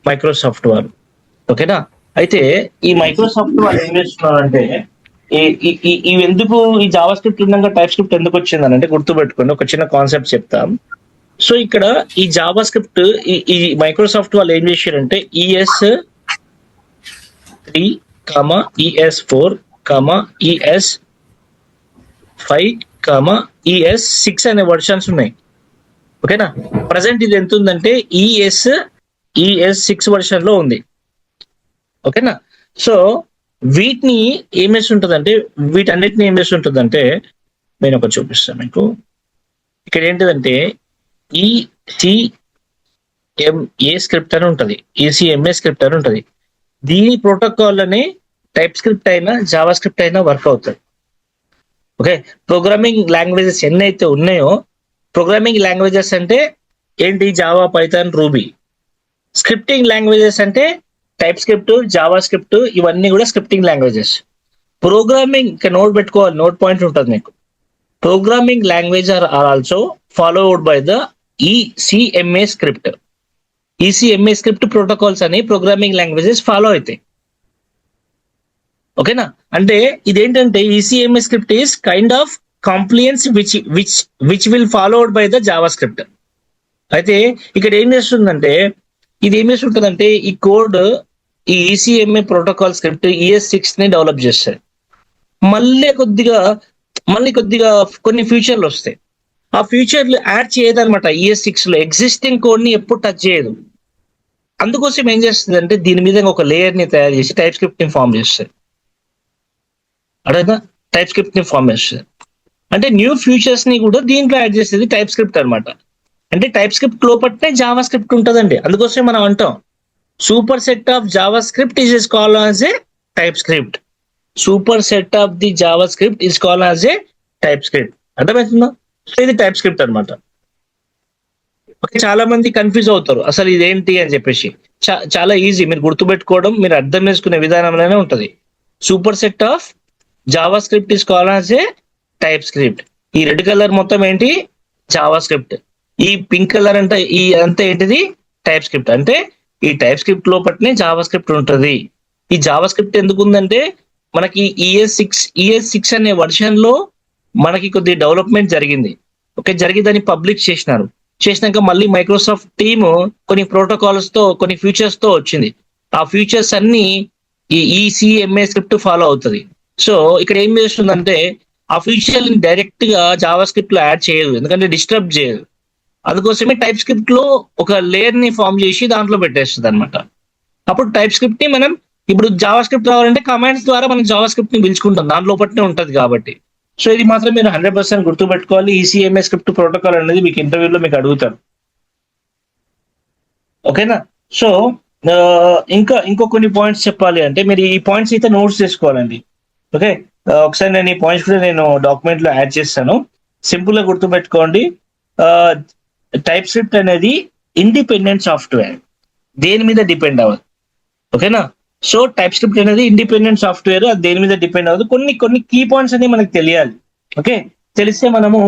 మైక్రోసాఫ్ట్ వారు. ఓకేనా, అయితే ఈ మైక్రోసాఫ్ట్ వాళ్ళు ఏం చేస్తున్నారంటే ఇవి ఎందుకు ఈ జావా స్క్రిప్ట్ ఉండగా టైప్ స్క్రిప్ట్ ఎందుకు వచ్చిందని అంటే గుర్తుపెట్టుకోండి, ఒక చిన్న కాన్సెప్ట్ చెప్తాం. సో ఇక్కడ ఈ జావా స్క్రిప్ట్ ఈ మైక్రోసాఫ్ట్ వాళ్ళు ఏం చేశారంటే ES3, ES4, ES5, ES6 అనే వర్షన్స్ ఉన్నాయి. ఓకేనా, ప్రజెంట్ ఇది ఎంత ఉందంటే ES6 వర్షన్ లో ఉంది. ఓకేనా, సో వీటిని ఏం చేస్తుంటదంటే వీటన్నిటిని ఏం చేస్తుంటదంటే నేను ఒకటి చూపిస్తాను మీకు. ఇక్కడ ఏంటిదంటే ECMA స్క్రిప్ట్ అని ఉంటది, ECMA స్క్రిప్ట్ అని ఉంటది. దీని ప్రోటోకాల్ అని టైప్ స్క్రిప్ట్ అయినా జావా స్క్రిప్ట్ అయినా వర్క్ అవుతుంది. ఓకే, ప్రోగ్రామింగ్ లాంగ్వేజెస్ ఎన్నైతే ఉన్నాయో, ప్రోగ్రామింగ్ లాంగ్వేజెస్ అంటే ఏంటి? Java, Python, Ruby. Scripting languages అంటే టైప్ స్క్రిప్ట్, జావా స్క్రిప్ట్, ఇవన్నీ కూడా స్క్రిప్టింగ్ లాంగ్వేజెస్. ప్రోగ్రామింగ్ ఇక్కడ నోట్ పెట్టుకోవాలి, నోట్ పాయింట్ ఉంటుంది మీకు. Programming language are also followed by the ECMA script. ECMA script protocols అని ప్రోగ్రామింగ్ లాంగ్వేజెస్ ఫాలో అవుతాయి. ఓకేనా, అంటే ఇదేంటంటే ECMA script is kind of compliance which will followed by the Java script. అయితే ఇక్కడ ఏం చేస్తుందంటే ఇది ఏం చేస్తుంటుందంటే ఈ కోడ్ ఈ ECMA ప్రోటోకాల్ స్క్రిప్ట్ ES6 ని డెవలప్ చేస్తుంది. మళ్ళీ కొద్దిగా కొన్ని ఫ్యూచర్లు వస్తాయి. ఆ ఫ్యూచర్లు యాడ్ చేయదన్నమాట. ES6 లో ఎగ్జిస్టింగ్ కోడ్ ని ఎప్పుడు టచ్ చేయదు. అందుకోసం ఏం చేస్తుంది అంటే దీని మీద ఒక లేయర్ ని తయారు చేసి టైప్ స్క్రిప్ట్ ని ఫామ్ చేస్తుంది. అదేనా, టైప్ స్క్రిప్ట్ ని ఫామ్ చేస్తుంది అంటే న్యూ ఫ్యూచర్స్ ని కూడా దీంట్లో యాడ్ చేసేది టైప్ స్క్రిప్ట్ అనమాట. అంటే టైప్ స్క్రిప్ట్ లోపట్నే జావా స్క్రిప్ట్ ఉంటుందండి. అందుకోసం మనం అంటాం super set of Java script is called as a type script. Super set of the Java script is called as a type script. అర్థమవుతుందా? సో ఇది type script అనమాట. Okay, చాలా మంది confuse అవుతారు అసలు ఇదేంటి అని చెప్పేసి. చాలా ఈజీ, మీరు గుర్తుపెట్టుకోవడం, మీరు అర్థం చేసుకునే విధానంలోనే ఉంటది. Super set of Java script is called as a type script. ఈ రెడ్ కలర్ మొత్తం ఏంటి? Java script. ఈ పింక్ కలర్ అంటే ఈ అంతా ఏంటిది? Type script. అంటే ఈ టైప్ స్క్రిప్ట్ లోపట్నే జావా స్క్రిప్ట్ ఉంటుంది. ఈ జావా స్క్రిప్ట్ ఎందుకు ఉందంటే మనకి ES6 అనే వర్షన్ లో మనకి కొద్ది డెవలప్మెంట్ జరిగింది. ఓకే, జరిగి దాన్ని పబ్లిక్ చేసినాక మళ్ళీ మైక్రోసాఫ్ట్ టీమ్ కొన్ని ప్రోటోకాల్స్ తో కొన్ని ఫీచర్స్ తో వచ్చింది. ఆ ఫీచర్స్ అన్ని ఈ ECMA స్క్రిప్ట్ ఫాలో అవుతుంది. సో ఇక్కడ ఏం చేస్తుందంటే ఆ ఫీచర్ ని డైరెక్ట్ గా జావా స్క్రిప్ట్ లో యాడ్ చేయదు, ఎందుకంటే డిస్టర్బ్ చేయదు. అందుకోసమే టైప్ స్క్రిప్ట్ లో ఒక లేయర్ ని ఫామ్ చేసి దాంట్లో పెట్టేస్తుంది అనమాట. అప్పుడు టైప్ స్క్రిప్ట్ ని మనం ఇప్పుడు జావా స్క్రిప్ట్ రావాలంటే కమాండ్స్ ద్వారా మనం జావా స్క్రిప్ట్ ని పిలుచుకుంటాం, దాని లోపట్నే ఉంటది కాబట్టి. సో ఇది మాత్రం మీరు 100% గుర్తుపెట్టుకోవాలి. ECMA స్క్రిప్ట్ ప్రోటోకాల్ అనేది మీకు ఇంటర్వ్యూలో మీకు అడుగుతారు. ఓకేనా, సో ఇంకా కొన్ని పాయింట్స్ చెప్పాలి అంటే మీరు ఈ పాయింట్స్ అయితే నోట్స్ చేసుకోవాలండి. ఓకే, ఒకసారి నేను ఈ పాయింట్స్ కూడా నేను డాక్యుమెంట్ లో యాడ్ చేస్తాను. సింపుల్ గా గుర్తుపెట్టుకోండి, టైప్ స్క్రిప్ట్ అనేది ఇండిపెండెంట్ సాఫ్ట్వేర్, దేని మీద డిపెండ్ అవ్వదు. ఓకేనా, సో టైప్ స్క్రిప్ట్ అనేది ఇండిపెండెంట్ సాఫ్ట్వేర్, అది దేని మీద డిపెండ్ అవ్వదు. కొన్ని కీ పాయింట్స్ అనేవి మనకు తెలియాలి. ఓకే, తెలిస్తే మనము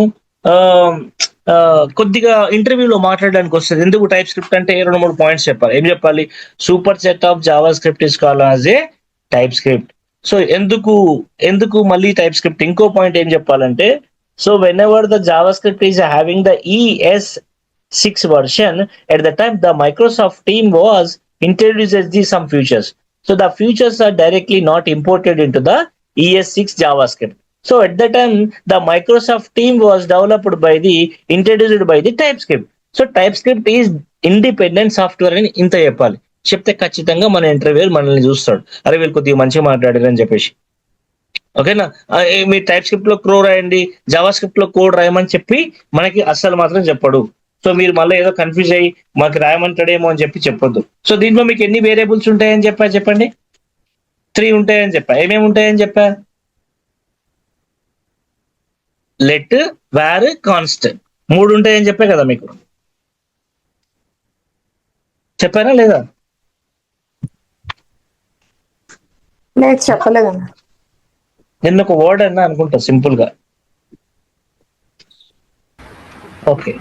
కొద్దిగా ఇంటర్వ్యూలో మాట్లాడడానికి వస్తుంది. ఎందుకు టైప్ స్క్రిప్ట్ అంటే 2-3 పాయింట్స్ చెప్పాలి. ఏం చెప్పాలి? Super set of Java script is called as a type script. So ఎందుకు మళ్ళీ టైప్ స్క్రిప్ట్? ఇంకో పాయింట్ ఏం చెప్పాలంటే, so when ever the Java script is having the ES6 version, at the time the Microsoft team was introduces some features. So the features are directly not imported into the ES6 JavaScript. So at that time, the Microsoft team was developed by introduced by the TypeScript. So TypeScript is independent software అని ఇంత చెప్పాలి. చెప్తే ఖచ్చితంగా మన interview మనల్ని చూస్తాడు, అరే వీళ్ళు కొద్దిగా మంచిగా మాట్లాడారు అని చెప్పేసి. ఓకేనా? మీ టైప్ స్క్రిప్ట్ లో క్రో రాయండి, జావా స్క్రిప్ట్ లో కోడ్ రాయమని చెప్పి మనకి అస్సలు మాత్రం చెప్పడు. సో మీరు మళ్ళీ ఏదో కన్ఫ్యూజ్ అయ్యి మాకు రాయమంటాడేమో అని చెప్పి చెప్పొద్దు. సో దీంట్లో మీకు ఎన్ని వేరియబుల్స్ ఉంటాయని చెప్పండి. 3 ఉంటాయని చెప్పా. ఏమేమి ఉంటాయని చెప్పా? లెట్, వార్, కాన్స్ట్ 3 ఉంటాయని చెప్పా కదా మీకు. చెప్పారా లేదా?
లేదు, చెప్పలేదన్నా.
నిన్న ఒక వర్డ్ అన్నా అనుకుంటా సింపుల్ గా. Okay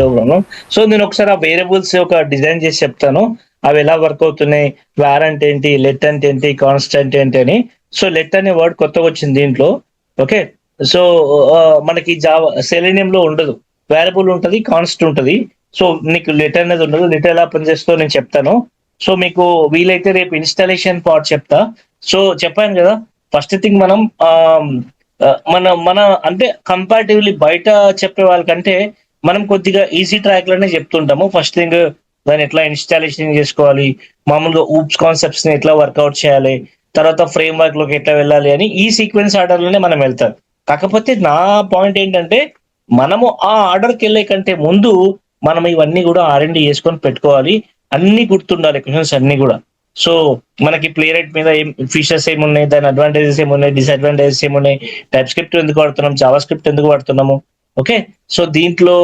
no problem. సో నేను ఒకసారి ఆ వేరియబుల్స్ ఒక డిజైన్ చేసి చెప్తాను, అవి ఎలా వర్క్ అవుతున్నాయి, వార్ అంటే ఏంటి, లెట్ అంటే ఏంటి, కాన్స్టెంట్ ఏంటి అని. సో లెట్ అనే వర్డ్ కొత్తగా వచ్చింది దీంట్లో. ఓకే, సో మనకి జావా సెలీనియం లో ఉండదు, వేరియబుల్ ఉంటుంది, కాన్స్ట్ ఉంటుంది. సో నీకు లెట్ అనేది ఉండదు. లెట్ ఎలా పనిచేస్తుందో నేను చెప్తాను. సో మీకు వీలైతే రేపు ఇన్స్టాలేషన్ పార్ట్ చెప్తా. సో చెప్పాను కదా, ఫస్ట్ థింగ్ మనం మన అంటే కంపారిటివ్లీ బయట చెప్పే వాళ్ళకంటే మనం కొద్దిగా ఈజీ ట్రాక్ లోనే చెప్తుంటాము. ఫస్ట్ థింగ్ దాన్ని ఎట్లా ఇన్స్టాలేషన్ చేసుకోవాలి, మామూలుగా ఊప్స్ కాన్సెప్ట్స్ ని ఎట్లా వర్కౌట్ చేయాలి, తర్వాత ఫ్రేమ్ వర్క్ లోకి ఎట్లా వెళ్ళాలి అని ఈ సీక్వెన్స్ ఆర్డర్ లోనే మనం వెళ్తాం. కాకపోతే నా పాయింట్ ఏంటంటే మనము ఆ ఆర్డర్కి వెళ్ళే కంటే ముందు మనం ఇవన్నీ కూడా R&D చేసుకొని పెట్టుకోవాలి. అన్ని గుర్తుండాలి, క్వశ్చన్స్ అన్ని కూడా. సో మనకి ప్లే రైట్ మీద ఏం ఫీచర్స్ ఏమున్నాయి, దాని అడ్వాంటేజెస్ ఏమున్నాయి, డిసడ్వాంటేజెస్ ఏమున్నాయి, టైప్ స్క్రిప్ట్ ఎందుకు వాడుతున్నాం, జావా స్క్రిప్ట్ ఎందుకు వాడుతున్నాము. ఓకే, సో దీంట్లో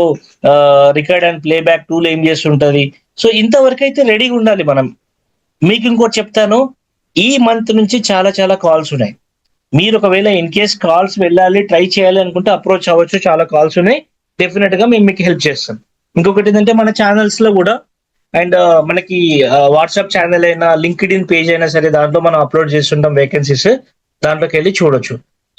record and play back tool ఏం చేస్తుంటది. సో ఇంతవరకు అయితే రెడీగా ఉండాలి మనం. మీకు ఇంకోటి చెప్తాను, ఈ మంత్ నుంచి చాలా చాలా కాల్స్ ఉన్నాయి. మీరు ఒకవేళ ఇన్ కేస్ కాల్స్ వెళ్ళాలి, ట్రై చేయాలి అనుకుంటే అప్రోచ్ అవ్వచ్చు. చాలా కాల్స్ ఉన్నాయి, డెఫినెట్ గా మేము మీకు హెల్ప్ చేస్తాం. ఇంకొకటి ఏంటంటే మన ఛానల్స్ లో కూడా అండ్ మనకి వాట్సాప్ ఛానల్ అయినా లింక్డ్ ఇన్ పేజ్ అయినా సరే దాంట్లో మనం అప్లోడ్ చేస్తుంటాం వేకెన్సీస్, దాంట్లోకి వెళ్ళి చూడొచ్చు.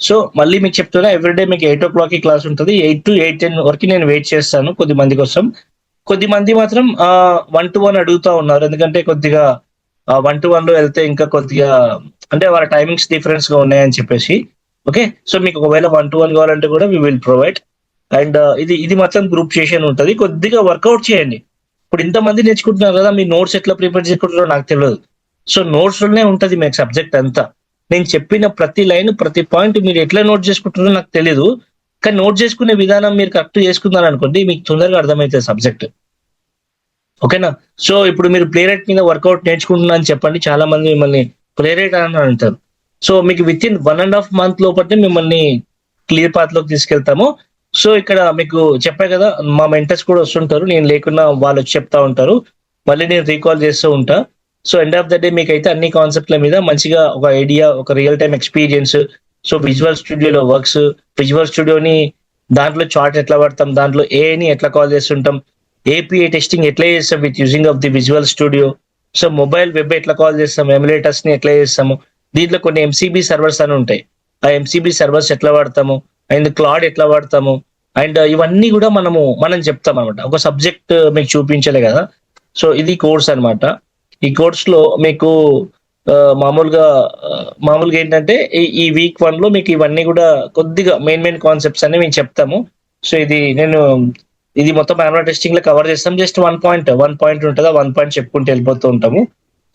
సో మళ్ళీ మీకు చెప్తున్నా, ఎవ్రీడే మీకు 8 o'clock క్లాస్ ఉంటుంది. 8 to 8:10 వరకు నేను వెయిట్ చేస్తాను కొద్దిమంది కోసం. కొద్దిమంది మాత్రం 1-to-1 అడుగుతా ఉన్నారు, ఎందుకంటే కొద్దిగా 1-to-1 లో వెళ్తే ఇంకా కొద్దిగా అంటే వాళ్ళ టైమింగ్స్ డిఫరెన్స్ గా ఉన్నాయని చెప్పేసి. ఓకే, సో మీకు ఒకవేళ 1-to-1 కావాలంటే కూడా వి విల్ ప్రొవైడ్. అండ్ ఇది మాత్రం గ్రూప్ సెషన్ ఉంటుంది, కొద్దిగా వర్కౌట్ చేయండి. ఇప్పుడు ఇంతమంది నేర్చుకుంటున్నారు కదా, మీ నోట్స్ ఎట్లా ప్రిపేర్ చేసుకుంటారో నాకు తెలియదు. సో నోట్స్ లోనే ఉంటది మీకు సబ్జెక్ట్ అంతా. నేను చెప్పిన ప్రతి లైన్, ప్రతి పాయింట్ మీరు ఎట్లా నోట్ చేసుకుంటారో నాకు తెలియదు, కానీ నోట్ చేసుకునే విధానం మీరు కరెక్ట్ చేసుకున్నారు అనుకోండి, మీకు తొందరగా అర్థమవుతుంది సబ్జెక్ట్. ఓకేనా? సో ఇప్పుడు మీరు ప్లే రైట్ మీద వర్కౌట్ నేర్చుకుంటున్నా అని చెప్పండి, చాలా మంది మిమ్మల్ని ప్లే రైట్ అని అంటారు. సో మీకు విత్ ఇన్ 1.5 month లోపటే మిమ్మల్ని క్లియర్ పాత్ లోకి తీసుకెళ్తాము. సో ఇక్కడ మీకు చెప్పా కదా, మా మెంటర్స్ కూడా వస్తుంటారు, నేను లేకున్నా వాళ్ళు వచ్చి చెప్తా ఉంటారు, మళ్ళీ నేను రీకాల్ చేస్తూ ఉంటా. So end of the day మీకైతే అన్ని కాన్సెప్ట్ల మీద మంచిగా ఒక ఐడియా, ఒక real time experience. So visual స్టూడియోలో వర్క్స్, విజువల్ స్టూడియోని దాంట్లో చార్ట్ ఎట్లా వాడతాం, దాంట్లో ఏని ఎట్లా కాల్ చేస్తుంటాం, API టెస్టింగ్ ఎట్లా చేస్తాం with using of the visual studio. So mobile web ఎట్లా కాల్ చేస్తాం, ఎమ్యులేటర్స్ ని ఎట్లా చేస్తాము, దీంట్లో కొన్ని MCB సర్వర్స్ అని ఉంటాయి, ఆ MCB సర్వర్స్ ఎట్లా వాడతాము, అండ్ క్లాడ్ ఎట్లా వాడతాము, అండ్ ఇవన్నీ కూడా మనం చెప్తాం అనమాట. ఒక సబ్జెక్ట్ మీకు చూపించలే కదా. సో ఇది కోర్స్ అనమాట. ఈ కోర్స్ లో మీకు మామూలుగా ఏంటంటే ఈ వీక్ 1 లో మీకు ఇవన్నీ కూడా కొద్దిగా మెయిన్ కాన్సెప్ట్స్ అన్ని మేము చెప్తాము. సో ఇది మొత్తం మాన్యువల్ టెస్టింగ్ లో కవర్ చేస్తాం. జస్ట్ 1 పాయింట్ ఉంటుంది, 1 పాయింట్ చెప్పుకుంటూ వెళ్ళిపోతూ ఉంటాము.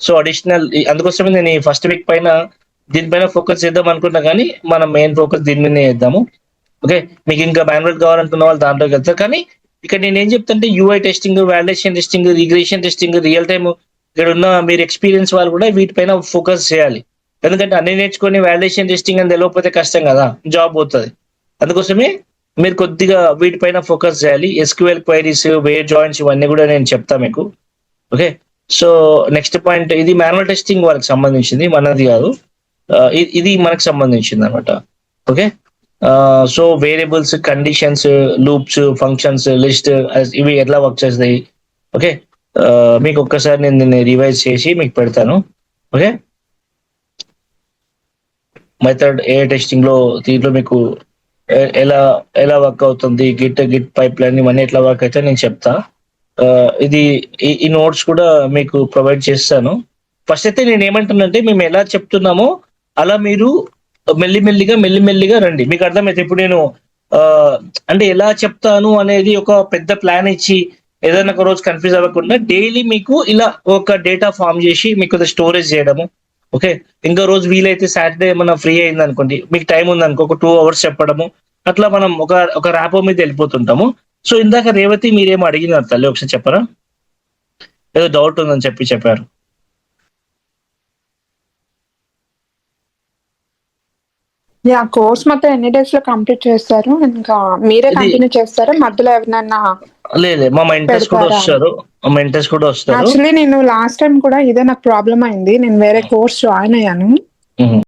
సో అడిషనల్ అందుకోసమే నేను ఈ ఫస్ట్ వీక్ పైన దీనిపైన ఫోకస్ చేద్దాం అనుకున్నా, కానీ మనం మెయిన్ ఫోకస్ దీని మీద చేద్దాము. ఓకే, మీకు ఇంకా మాన్యువల్ కావాలనుకున్న వాళ్ళు దాంట్లోకి వెళ్తారు. కానీ ఇక్కడ నేను ఏం చెప్తాంటే UI testing, validation testing, regression testing, real time ఇక్కడ ఉన్న మీరు ఎక్స్పీరియన్స్ వాళ్ళు కూడా వీటిపైన ఫోకస్ చేయాలి. ఎందుకంటే అన్ని నేర్చుకొని వాలిడేషన్ టెస్టింగ్ అని తెలియకపోతే కష్టం కదా, జాబ్ పోతుంది. అందుకోసమే మీరు కొద్దిగా వీటిపైన ఫోకస్ చేయాలి. SQL క్వైరీస్, వేర్ జాయిన్స్ ఇవన్నీ కూడా నేను చెప్తా మీకు. ఓకే, సో నెక్స్ట్ పాయింట్, ఇది మాన్యువల్ టెస్టింగ్ వాళ్ళకి సంబంధించింది, మనది కాదు. ఇది మనకు సంబంధించింది అనమాట. Okay, so variables, conditions, loops, functions, list ఇవి ఎట్లా వర్క్ చేస్తాయి. ఓకే, మీకు ఒక్కసారి నేను రివైజ్ చేసి మీకు పెడతాను. ఓకే, మెథడ్ AI టెస్టింగ్ లో దీంట్లో మీకు ఎలా వర్క్ అవుతుంది, గిట్ పైప్ లైన్ ఇవన్నీ ఎట్లా వర్క్ అయితే నేను చెప్తా. ఇది ఈ నోట్స్ కూడా మీకు ప్రొవైడ్ చేస్తాను. ఫస్ట్ అయితే నేను ఏమంటున్నానంటే మేము ఎలా చెప్తున్నామో అలా మీరు మెల్లిమెల్లిగా రండి. మీకు అర్థమైతే ఇప్పుడు నేను అంటే ఎలా చెప్తాను అనేది ఒక పెద్ద ప్లాన్ ఇచ్చి ఏదైనా ఒక రోజు కన్‌ఫ్యూజ్ అవ్వకుండా డైలీ మీకు ఇలా ఒక డేటా ఫార్మ్ చేసి మీకు అది స్టోరేజ్ చేయడము. ఓకే. ఇంకో రోజు వీలైతే సాటర్‌డే ఏమన్నా ఫ్రీ అయిందనుకోండి, మీకు టైం ఉందనుకో ఒక 2 అవర్స్ చెప్పడము. అట్లా మనం ఒక ర్యాపో మీద వెళ్ళిపోతుంటాము. సో ఇందాక రేవతి మీరేమో అడిగినారు తల్లి ఒకసారి చెప్పరా? ఏదో డౌట్ ఉందని చెప్పారు.
కోర్స్ మొత్తం ఎన్ని డేస్ లో కంప్లీట్ చేస్తారు? ఇంకా మీరే
ఇది
కంటిన్యూ చేస్తారా? మధ్యలో ఎవరినైనా
లేదు మా మెంటర్స్ కూడా
పెడతారా?
వస్తారు.
యాక్చువల్లీ నేను లాస్ట్ టైం కూడా ఇదే నాకు ప్రాబ్లం అయింది. నేను వేరే కోర్స్ జాయిన్ అయ్యాను.
హుహు.